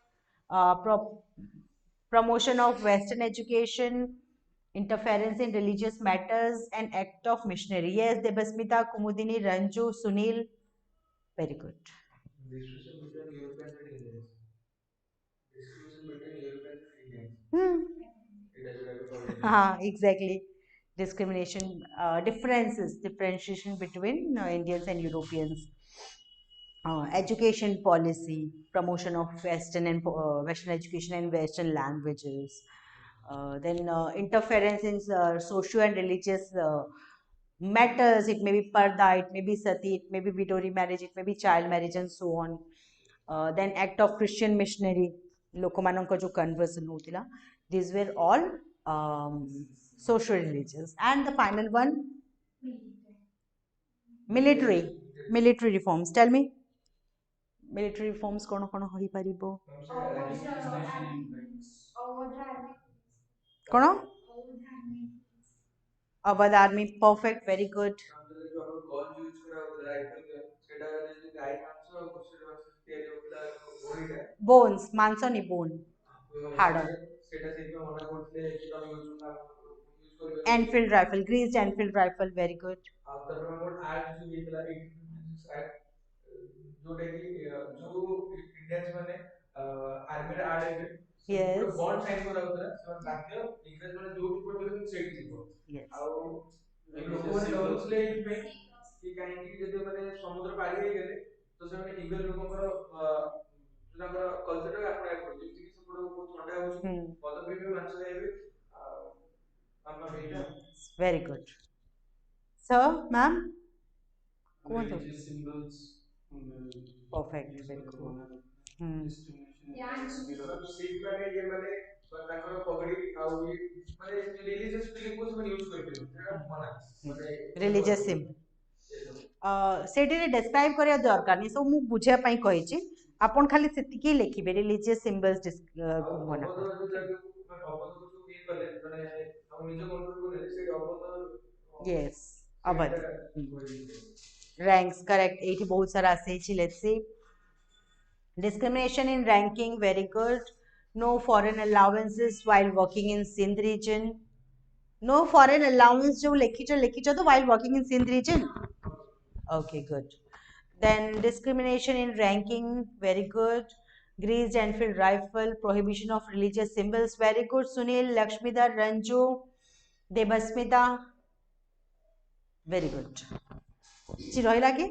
promotion of western education interference in religious matters and act of missionary yes Devasmita Kumudini Ranju Sunil very good हाँ exactly discrimination differentiation between Indians and Europeans education policy promotion of western education and western languages then interference in socio and religious matters it may be parda it may be sati it may be widow remarriage it may be child marriage and so on then act of Christian missionary lokomananka jo conversion hotila these were all social religious and the final one military reforms tell me military reforms कौन होई परिबो कौन Awadh army perfect very good bones मांस नहीं bone हाड़ Enfield rifle greased Enfield rifle very good जोटा कि जो इंडियंस माने आर्मी रे आड हेबे यस बॉन्ड साइन करा होतला ସେମାନେ ବାଧ୍ୟ ଇଂରେଜ ମାନେ ଯୋଉଠି ପଠେଇବେ ସେଇଠି ଯିବ ଆଉ ଲୋକମାନେ ଡରୁଥିଲେ ଏଇଥିପାଇଁ କି କାହିଁକି ଯଦି ମାନେ ସମୁଦ୍ର ପାରି ହେଇଗଲେ ତ ସେମାନେ ଇଂରେଜ ଲୋକଙ୍କର ତାଙ୍କର କଲଚର ଆପଣେଇବାକୁ ପଡିବ ଯେମିତି କି ସେପଟ ବହୁତ ଥଣ୍ଡା ହଉଛି ମଦ ପିଇବେ ମାଛ ଖାଇବେ ଆଉ ଆମ ଏଇଟା very good sir ma'am କୁହନ୍ତୁ religious symbols perfect very good ଶିଖ ମାନେ ଇଏ ମାନେ ତାଙ୍କର ପଗଡି ଆଉ ଇଏ ମାନେ ରିଲିଜିୟସ୍ ଫିଲିଂ କୁ ସେମାନେ ୟୁଜ କରିପାରିବେ ସେଟା ମନା ମାନେ ରିଲିଜିୟସ୍ ସିମ୍ବଲ ସେଠିରେ ଡେସ୍କ୍ରାଇବ୍ କରିବା ଦରକାର ନାହିଁ ସବୁ ମୁଁ ବୁଝିବା ପାଇଁ କହିଛି ଆପଣ ଖାଲି ସେତିକି ଲେଖିବେ ରିଲିଜିୟସ୍ ସିମ୍ବଲ୍ସ ମନା yes Awadh ranks correct eighty बहुत सारा आसे let's see discrimination in ranking very good no foreign allowances while working in Sindh region no foreign allowance जो लिखिचो तो while working in Sindh region okay good then discrimination in ranking very good greased Enfield rifle prohibition of religious symbols very good Sunil Lakshmidhar Ranju Debasmita very good କିଛି ରହିଲା କି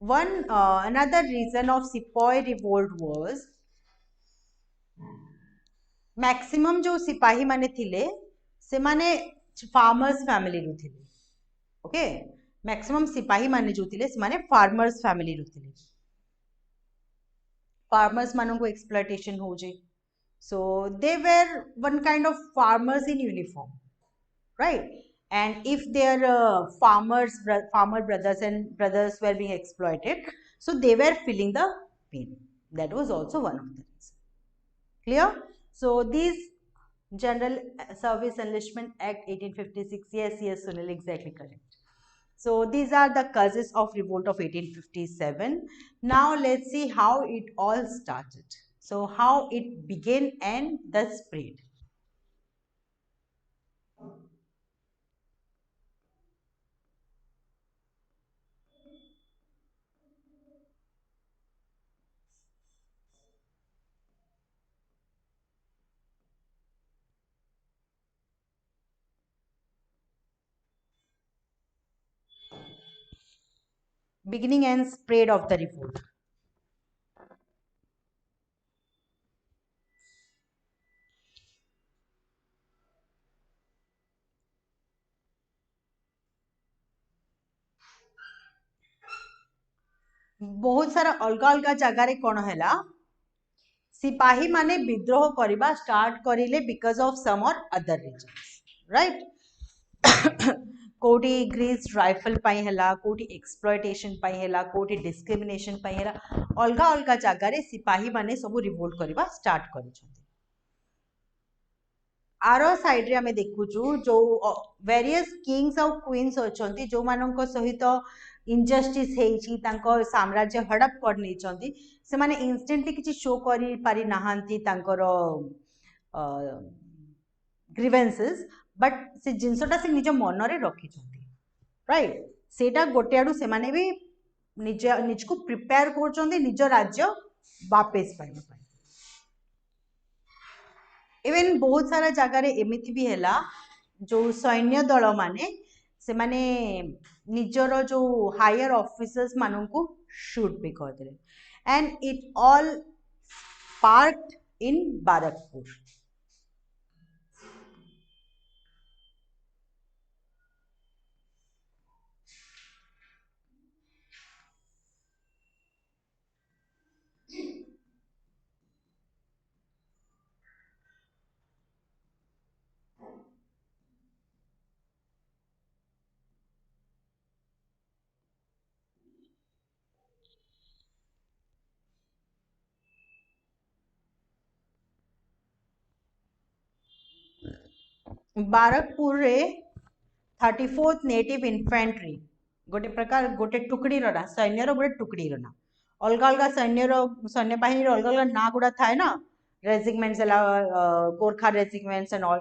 one another reason of Sepoy revolt was maximum जो सिपाही माने थिले से माने farmers family रू थिले ओके मैक्सिमम सिपाही माने जो थिले से माने farmers family रू थिले farmers मानों को exploitation हो जे so they were one kind of farmers in uniform right and if their farmer brothers were being exploited so they were feeling the pain that was also one of the reasons clear so these general service enlistment act 1856 yes Sunil exactly correct so these are the causes of revolt of 1857 now let's see how it all started so how it began and the spread beginning and spread of the revolt बहुत सारा अलग अलग जगार कौन है सिपाही माने विद्रोह करवा स्टार्ट करिले बिकॉज ऑफ सम और अदर रीजंस राइट कोटी ग्रीस राइफल पाई हला कोटी एक्सप्लॉयटेशन पाई हला कोटी डिस्क्रिमिनेशन पाई हला अलग अलग जगार सिपाही माने सब रिवोल्ट करवा स्टार्ट करिसथि आरो साइड रे हमें देखुचु जो वेरियस किंग्स और क्वींस अछंती जो मानक सहित इनजस्टिस हेछि तांको साम्राज्य हड़प कर नेचंती से माने इंस्टेंटली किछि शो करि पारि नाहंती तांकर ग्रीवेंसेस बट से जिनसटा से निज मन रे रखिछंती राइट सेटा गोटे आडू से माने भी निज को प्रिपेयर करछंती निज राज्य वापस पाइबा पाइ इवन बहुत सारा जगार एमिति भी हैला जो सैन्य दल माने से माने निजर जो हायर ऑफिसर्स मानन को शूट भी कर देले एंड इट ऑल स्पार्क्ड इन बारकपुर बारकपुर रे 34th नेटिव इन्फेंट्री गोटे प्रकार गोटे टुकड़ी ना सैन्य गोटे टुकड़ी ना अलग अलग सैन्य बाहिनी अलग अलग ना गुड़ा थाए ना regiments Gorkha regiments and all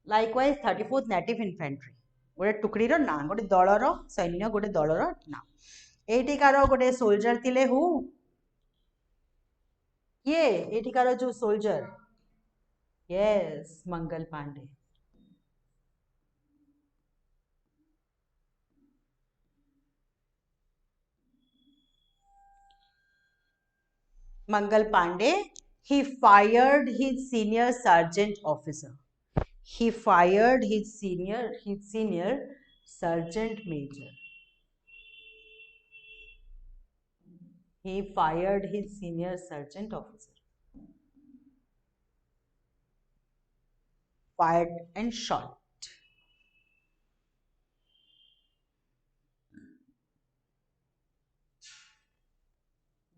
likewise 34th native infantry गोटे टुकड़ी ना गोटे दलर सैन्य गोटे दलर ना एठिकार गोटे सोल्जर थिले हु ये एठिकार जो soldier yes Mangal Pandey Mangal Pandey, he fired his senior sergeant officer. He fired his senior sergeant major. He fired his senior sergeant officer. Fired and shot.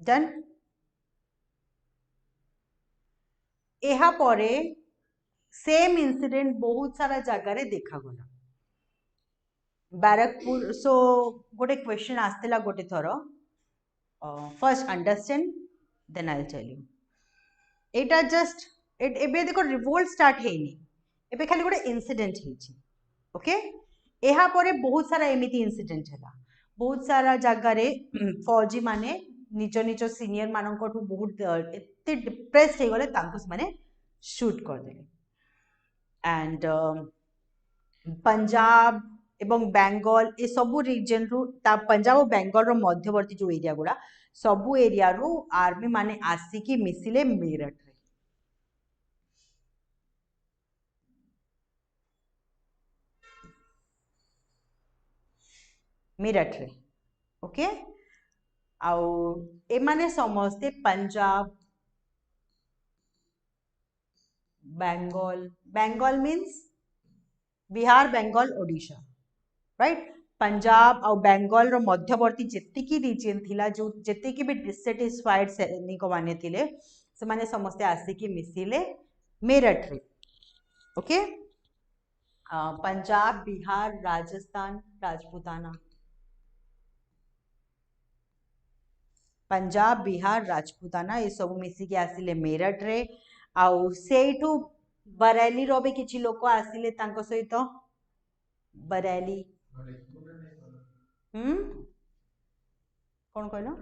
Done. ଏହା ପରେ सेम इंसिडेंट बहुत सारा जगह रे देखा गला बैरकपुर सो गोटे क्वेश्चन आस्तेला गोटे थर first understand then I will tell you एटा जस्ट एबे देखो रिवोल्ट स्टार्ट हेनी एबे खाली गोटे इंसिडेंट हेची ओके एहा परे बहुत सारा एमिति इंसिडेंट हैला बहुत सारा जगह रे फौजी माने निज निज सीनियर मानकठू बहुत एते डिप्रेस्ड हे गले तांको माने शूट कर देले एंड पंजाब एवं बेंगल ए सबु रीजन रु पंजाब और बेंगल रो मध्यवर्ती जो एरिया गुड़ा सबु एरिया रु आर्मी माने आसिकी मिसिले मेरठ रे मेरठ रे ओके आउ ए माने समस्ते पंजाब बेंगल मीन्स बिहार बेंगल ओडिशा राइट पंजाब और बेंगल रो मध्यवर्ती जेतिकी रीजन थिला जो जेतिकी भी डिससेटिस्फाइड सैनिक माने थिले से माने समस्ते आसिकी मिसिले मेरठ रे ओके पंजाब बिहार राजस्थान राजपूताना पंजाब बिहार राजपूताना ये सब मिसिकी आसिले मेरठ रे आउ सेठू बरेली रो भी किछि लोक आसिले तांको सहित बरेली कौन कहलो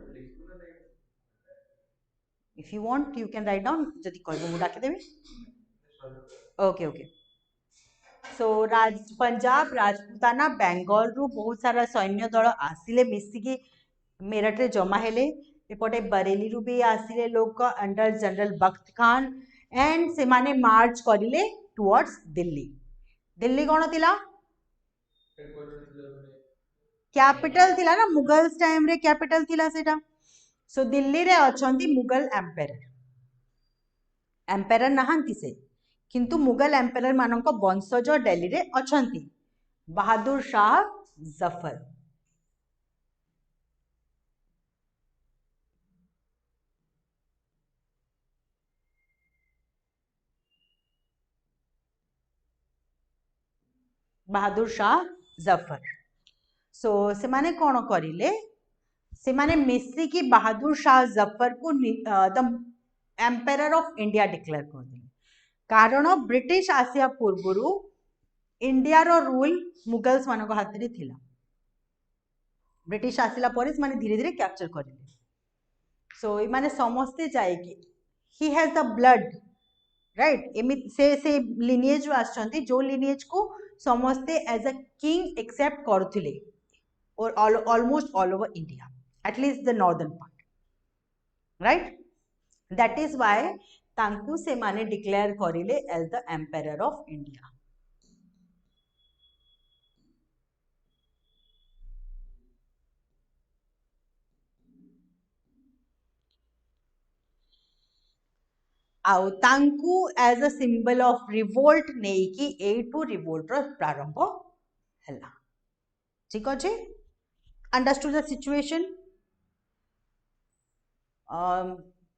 if you want you can write down जदि कहबो मु डाके देबी okay okay so Punjab Rajputana Bengal रु बहुत सारा सैन्य दल आसिले मिसिकी मेरठ रे जमा हेले एपटे बरेली रु भी आसिले लोक under general Bakht Khan and से माने मार्च करिले टुवर्ड्स दिल्ली दिल्ली कौन थिला कैपिटल थिला ना मुगल्स टाइम रे कैपिटल थिला सेटा सो दिल्ली रे अछंती मुगल एम्पायर नहांती से किंतु मुगल एम्पायर मानक वंशज दिल्ली रे अछंती बहादुर शाह जफर बहादुर शाह जफर सो से माने कौन करिले से माने मिसिकी बहादुर शाह जफर को the empire of India declare कर दिले कारण ब्रिटिश आसिया पूर्वरु इंडिया रो रूल मुगल्स मानक हाथ रे थिला ब्रिटिश आसिला परे से माने धीरे धीरे कैप्चर करिले सो ए माने समस्ते जाय कि he has the blood right एमि से लिनिएज आछंती जो लिनिएज को समस्ते एज अ किंग एक्सेप्ट करुथिले और almost all over India at least the northern part right that is why तांकु से माने डिक्लेयर करिले as the empire of India आउ तांकु as a symbol of revolt नहीं कि एटू रिवोल्ट रो प्रारंभ हला ठीक अछि understood the situation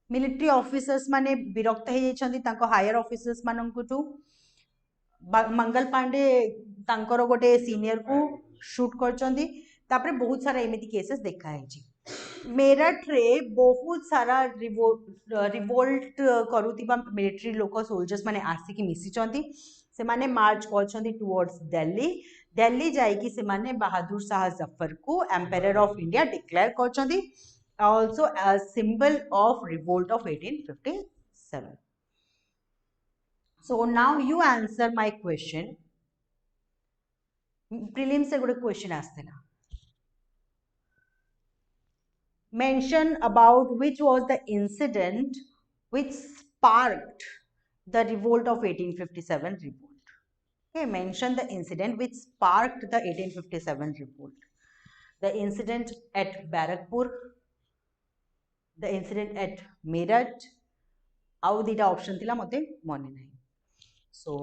military officers माने विरक्त हे जाइछंती तांको हायर ऑफिसर्स मानंकुटू मंगल पांडे तांकर गोटे सीनियर को शूट करचंदी तापरे बहुत सारा एमिति केसेस देखा है मेरठ रे बहुत सारा रिवोल्ट करूतिबा मिलिटरी लोक सोल्जर्स माने आसिकी मिसिचंती से माने मार्च करचंदी टुवर्ड्स दिल्ली दिल्ली जाइकी से माने बहादुर शाह जफर को एम्पायर ऑफ इंडिया डिक्लेयर करचंदी also a symbol of revolt of 1857. So now you answer my question. Prelims से गोटे question आस्तेना. Mention about which was the incident which sparked the revolt of 1857 revolt. Okay, mention the incident which sparked the 1857 revolt. The incident at Barakpur, the incident at Meerut, आउ दीटा option थिला मते मने नहीं. So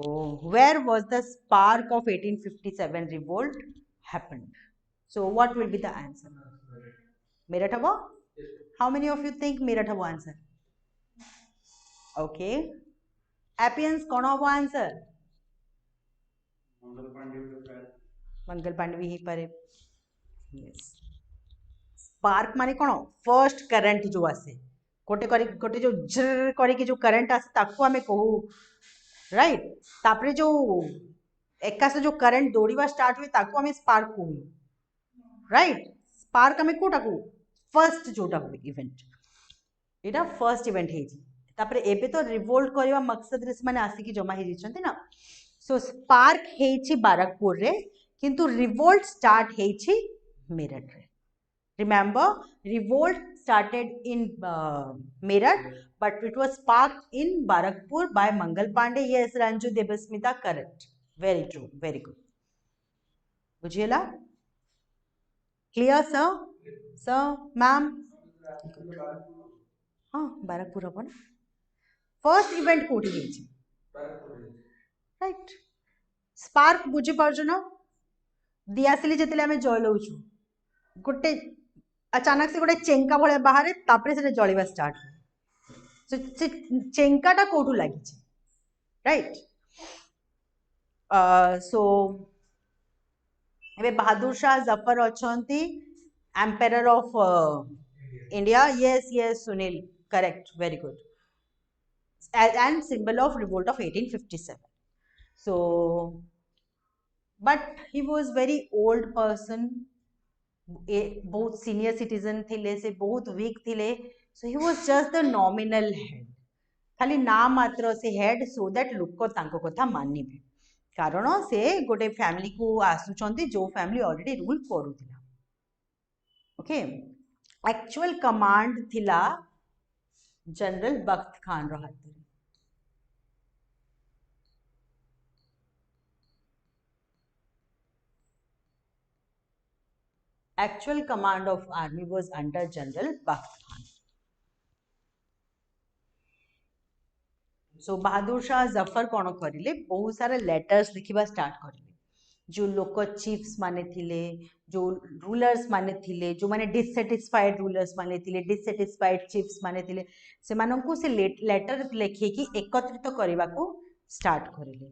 where was the spark of 1857 revolt happened? So what will be the answer? Meerut habo? How many of you think Meerut habo answer? Okay. Appians कौन हबो answer? Mangal Pandey भी ही पारे. Yes. Spark माने कौन? First current जो आसे. गोटे जो जर करे कि जो करंट आसे ताको हमें कहू राइट तापरे जो एकासे जो करंट दौड़िबा स्टार्ट हुए ताको हमें स्पार्क कहू राइट स्पार्क हमें कोटा को फर्स्ट जोटा हुए इवेंट एटा फर्स्ट इवेंट हेजी तापरे एबे तो रिवोल्ट करबा मकसद रे माने आसी कि जमा हे जिचंती ना सो स्पार्क हेची बारकपुर रे किंतु रिवोल्ट स्टार्ट हेची मेरठ रे remember revolt started in Meerut but it was sparked in Barakpur by Mangal Pandey. Yes, Ranju Debasmita, correct. Very true. Very good. Bujhela? Clear, sir? Sir, ma'am? हाँ Barakpur अपन first event कोठी हेची right spark बुझी पारजो ना दियासिली जेतेले हमें जय लउछु गोटे अचानक से गोटे चेंका भाया बाहर तापरे से जलिबा स्टार्ट सो से चेंकाटा कोठू लागिଛି राइट सो एबे बहादुर शाह जफर अछंती empire of India yes yes Sunil correct very good and symbol of revolt of 1857 so but he was very old person बहुत सीनियर सिटीजन थिले से बहुत वीक थिले so he was just the nominal head खाली नाम मात्र से हेड सो दैट लोक तांको कथा मानिबे कारण से गोटे फैमिली को आसुचंती जो फैमिली ऑलरेडी रूल करूथिला ओके एक्चुअल कमांड थिला जनरल बख्त खान रो हाथ रे actual command of army was under General Bakht Khan. So बहादुर शाह जफर कौन करिले बहुत सारे लेटर्स लिखिबा स्टार्ट करिले जो लोक चीफ्स माने थिले जो रूलर्स माने थिले जो माने डिससेटिस्फाइड रूलर्स माने थिले डिससेटिस्फाइड चीफ्स माने थिले से माननकु से लेटर लेखि कि एकत्रित करबा को स्टार्ट करिले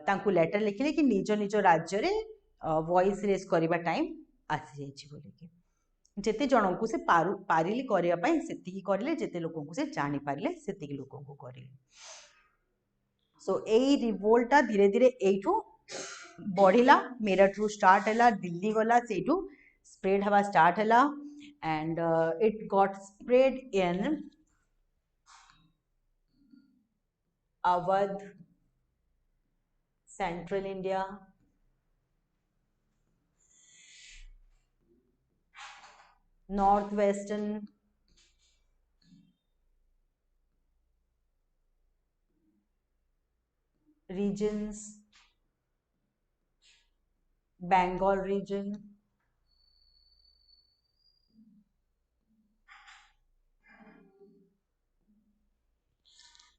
तांकु लेटर लिखिले कि निज निज राज्य रे वॉइस रेस करबा टाइम आसी जाइछि बोले कि जेते जन को से पारिले करिया पई सेतिकी करले जेते लोक को से जानि पारिले सेतिकी लोक को करिले सो एई रिवोल्टा धीरे धीरे एठो बढ़िला मेरठ रु स्टार्ट हला दिल्ली गला सेठू स्प्रेड हवा स्टार्ट हला and it got spread in Awadh central India northwestern regions, Bengal region,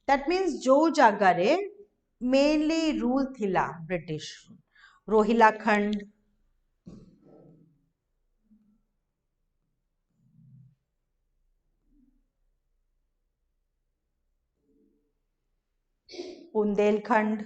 that means जो जगह रे mainly rule थिला British रोहिला खंड बुंदेलखंड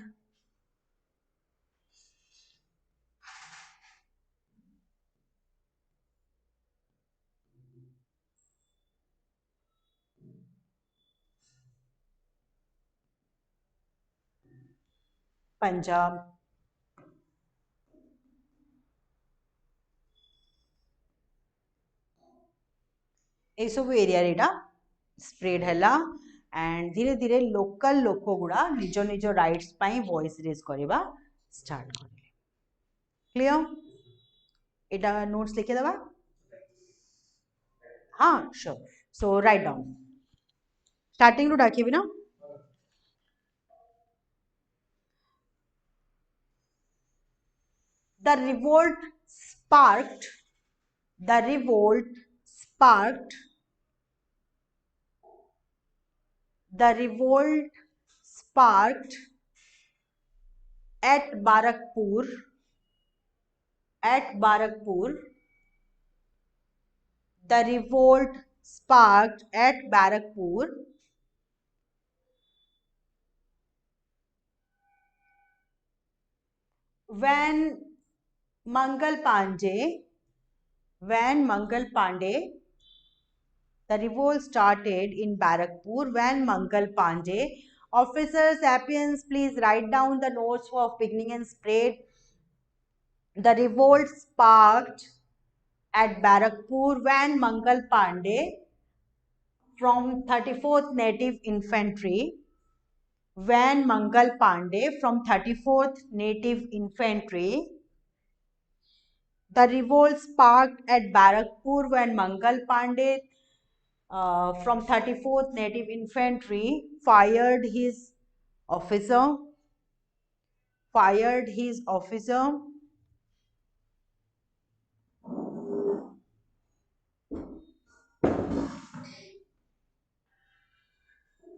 पंजाब एसबू एरिया स्प्रेड है एंड धीरे धीरे लोकल लोक गुड़ा निज निज राइट्स पाई वॉइस रेज करवा स्टार्ट कर क्लियर एटा नोट्स लिखे दबा हाँ sure so write down starting रू डाकिबी ना the revolt sparked the revolt sparked the revolt sparked at Barakpur the revolt sparked at Barakpur when Mangal Pandey the revolt started in Barakpur when Mangal Pandey. Officers, appearance, please write down the notes of beginning and spread. The revolt sparked at Barakpur when Mangal Pandey from 34th Native Infantry from 34th Native Infantry. The revolt sparked at Barakpur when Mangal Pandey from 34th Native Infantry fired his officer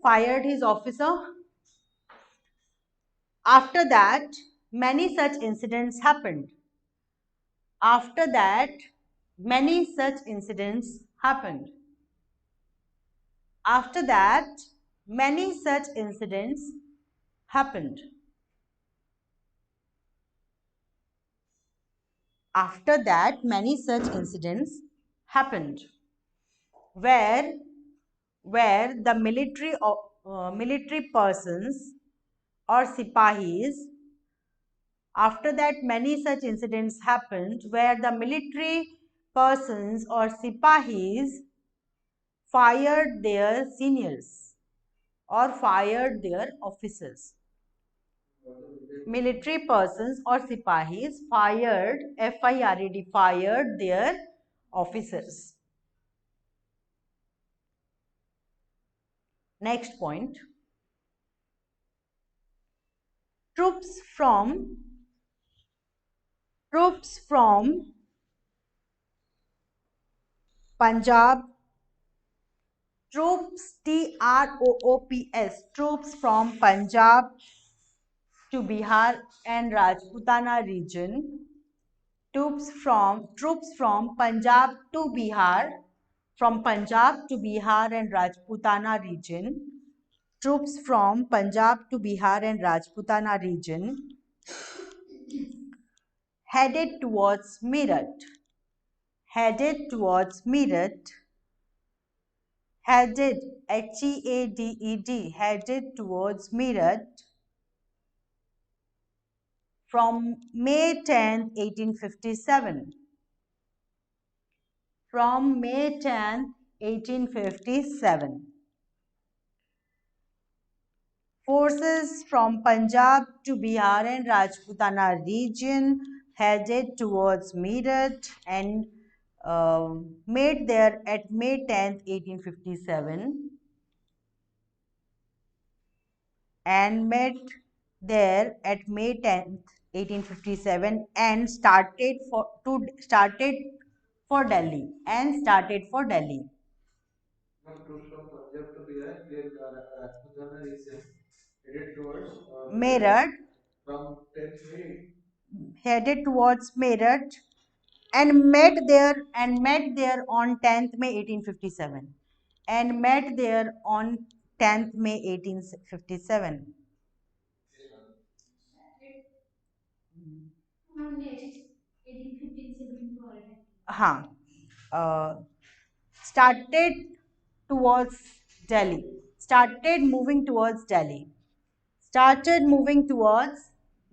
fired his officer after that many such incidents happened after that many such incidents happened after that many such incidents happened after that many such incidents happened where the military persons or sipahis after that many such incidents happened where the military persons or sipahis fired their seniors or fired their officers military persons or sipahis fired fired their officers. Next point, troops from Punjab, troops from Punjab to Bihar and Rajputana region. Troops from Punjab to Bihar, and Rajputana region. Troops from Punjab to Bihar and Rajputana region headed towards Meerut. Headed, H-E-A-D-E-D, headed towards Meerut from May 10, 1857. From May 10, 1857. Forces from Punjab to Bihar and Rajputana region headed towards Meerut and made there at May 10th, 1857 and met there at May 10th, 1857 and started for Delhi. Troops from Punjab to Bihar cleared Rajputana region headed towards Meerut from 10th May headed towards Meerut and met there on 10th May 1857 and met there on 10th May 1857. Next, 1857 to already. Started towards Delhi. Started moving towards Delhi.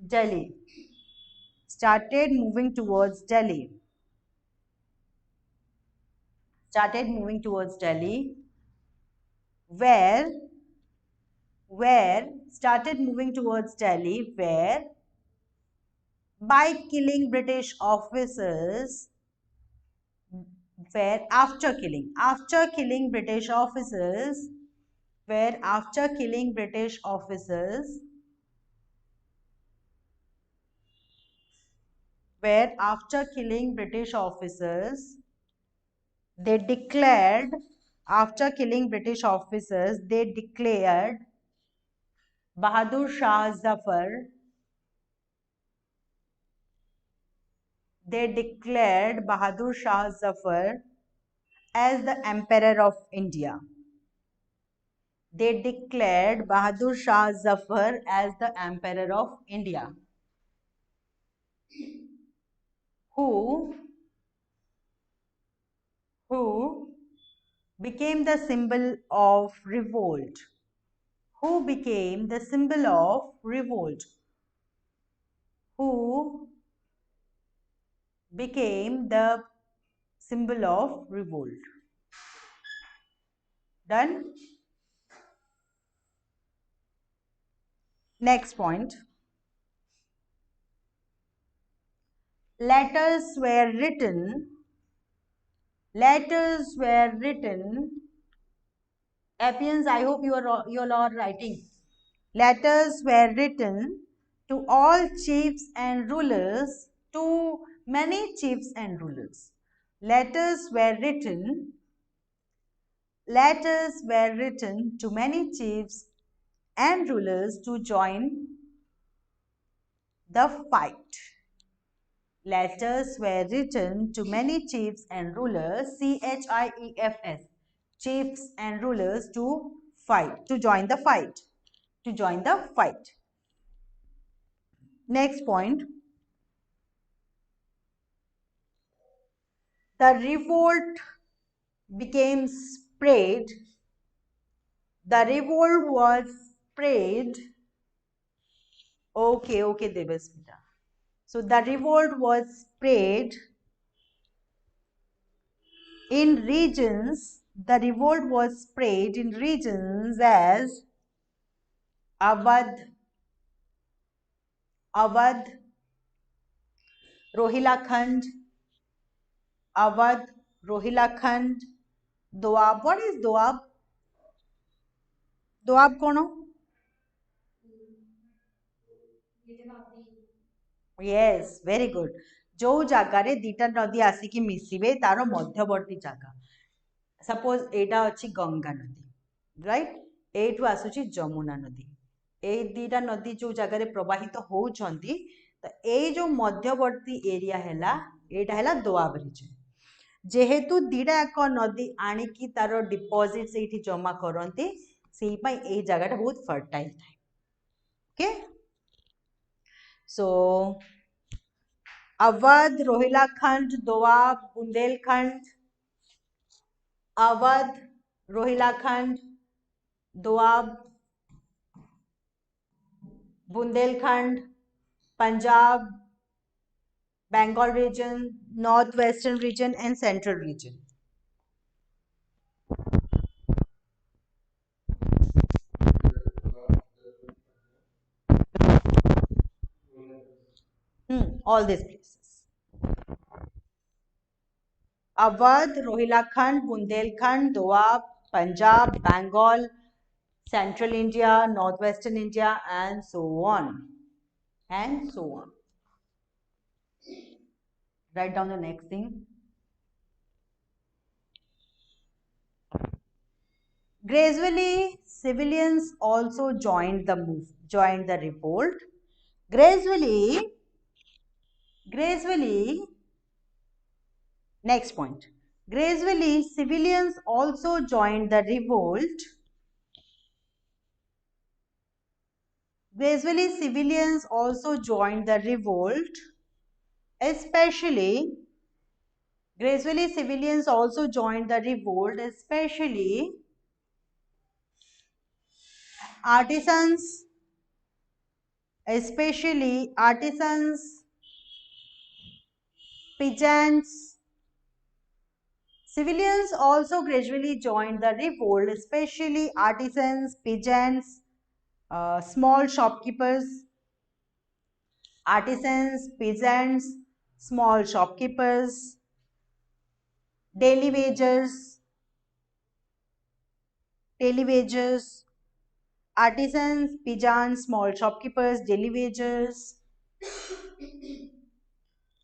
Delhi. Started moving towards Delhi. Started moving towards Delhi. Where started moving towards Delhi, where by killing British officers, where after killing British officers, where after killing British officers, where after killing British officers, they declared, after killing British officers, they declared Bahadur Shah Zafar, they declared Bahadur Shah Zafar as the Emperor of India. They declared Bahadur Shah Zafar as the Emperor of India, who became the symbol of revolt, who became the symbol of revolt, who became the symbol of revolt. Done? Next point. Letters were written. Letters were written. Appians, I hope you all are writing. Letters were written to all chiefs and rulers, to many chiefs and rulers. Letters were written to many chiefs and rulers to join the fight. Letters were written to many chiefs and rulers, CHIEFS, chiefs and rulers to fight, to join the fight, to join the fight. Next point. The revolt became spread. The revolt was spread. Okay, Devasmita. So the revolt was spread in regions. The revolt was spread in regions as Awadh, Rohilkhand, Awadh, Rohilkhand, Doab. What is Doab? Doab kono? Yes, very good. जो जगार दीटा नदी आसिकी मिसिबे तार मध्यवर्ती जगह. Suppose एटा अछि गंगा नदी, right? एठु आसुची जमुना नदी. ए दीटा नदी जो जगार प्रवाहित होउछंती, तो ए जो मध्यवर्ती एरिया हैला, एटा हैला दोआब रीजन. जेहेतु दीटा एक नदी आनिकी तार डिपॉजिट सेठी जमा करंती, सेही पई ए जगहटा बहुत फर्टाइल थाए. Okay, so Awadh, Rohilkhand, Doab, Bundelkhand, Awadh, Rohilkhand, Doab, Bundelkhand, Punjab, Bengal region, northwestern region and central region. All these places. Awadh, Rohilkhand, Bundelkhand, Doab, Punjab, Bengal, central India, northwestern India, and so on. And so on. Write down the next thing. Gradually, civilians also joined the revolt. Gradually, next point. Gradually, civilians also joined the revolt. Gradually, civilians also joined the revolt, especially artisans, especially artisans, peasants. Civilians also gradually joined the revolt, especially artisans, peasants, small shopkeepers, artisans, peasants, small shopkeepers, daily wagers, daily wagers, artisans, peasants, small shopkeepers, daily wagers,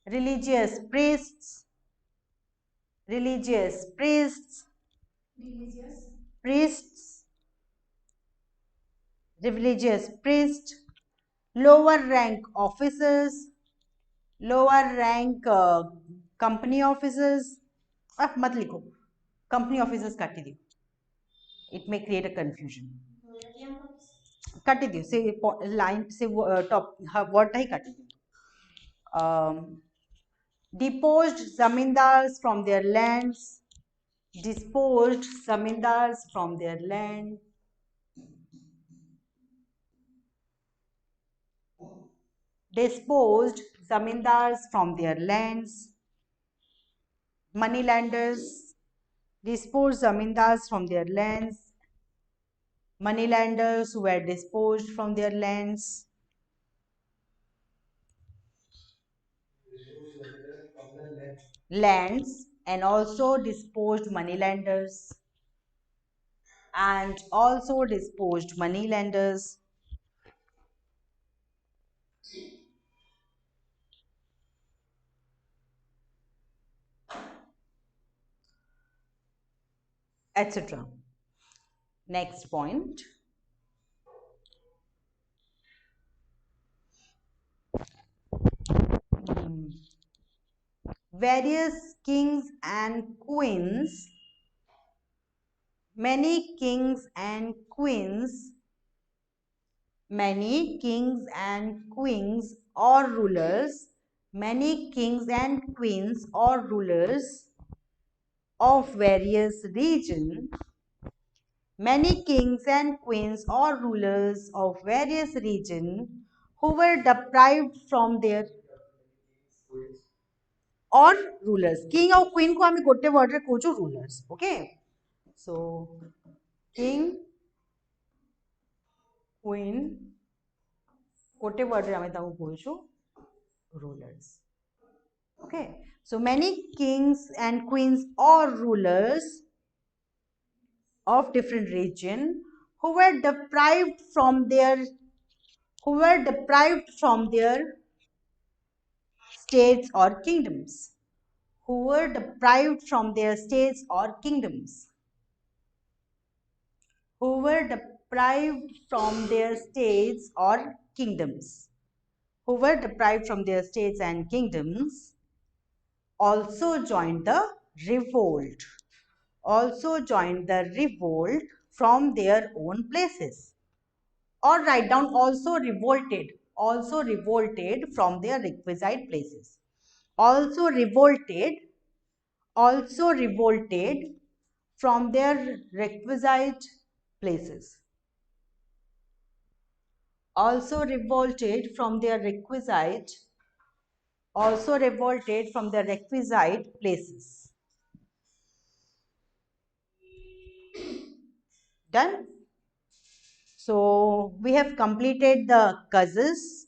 religious priests, religious priests, Religious. priests, religious priests, lower rank officers, lower rank company officers. मत लिखो, company officers काट दियो, it may create a confusion. काट दियो से line से top word ही काट दियो. Deposed zamindars from their lands, disposed zamindars from their land, disposed zamindars from their lands, moneylenders, disposed zamindars from their lands, moneylenders who were disposed from their lands, lands, and also disposed moneylenders, and also disposed moneylenders. Etc. Next point. Various kings and queens, many kings and queens, many kings and queens or rulers, many kings and queens or rulers of various regions, many kings and queens or rulers of various regions who were deprived from their or rulers. King और queen को हमें गोटे word रे कहूँ rulers. Okay. So king, queen, गोटे word रे हमें ताऊ कहूँ rulers. Okay. So many kings and queens or rulers of different region who were deprived from their states or kingdoms, who were deprived from their states or kingdoms, who were deprived from their states or kingdoms, who were deprived from their states and kingdoms, also joined the revolt, also joined the revolt from their own places. Or write down also revolted from their requisite places. Also revolted from their requisite places. Also revolted from their requisite places. Done? So we have completed the causes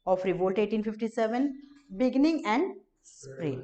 of revolt 1857, beginning and spread.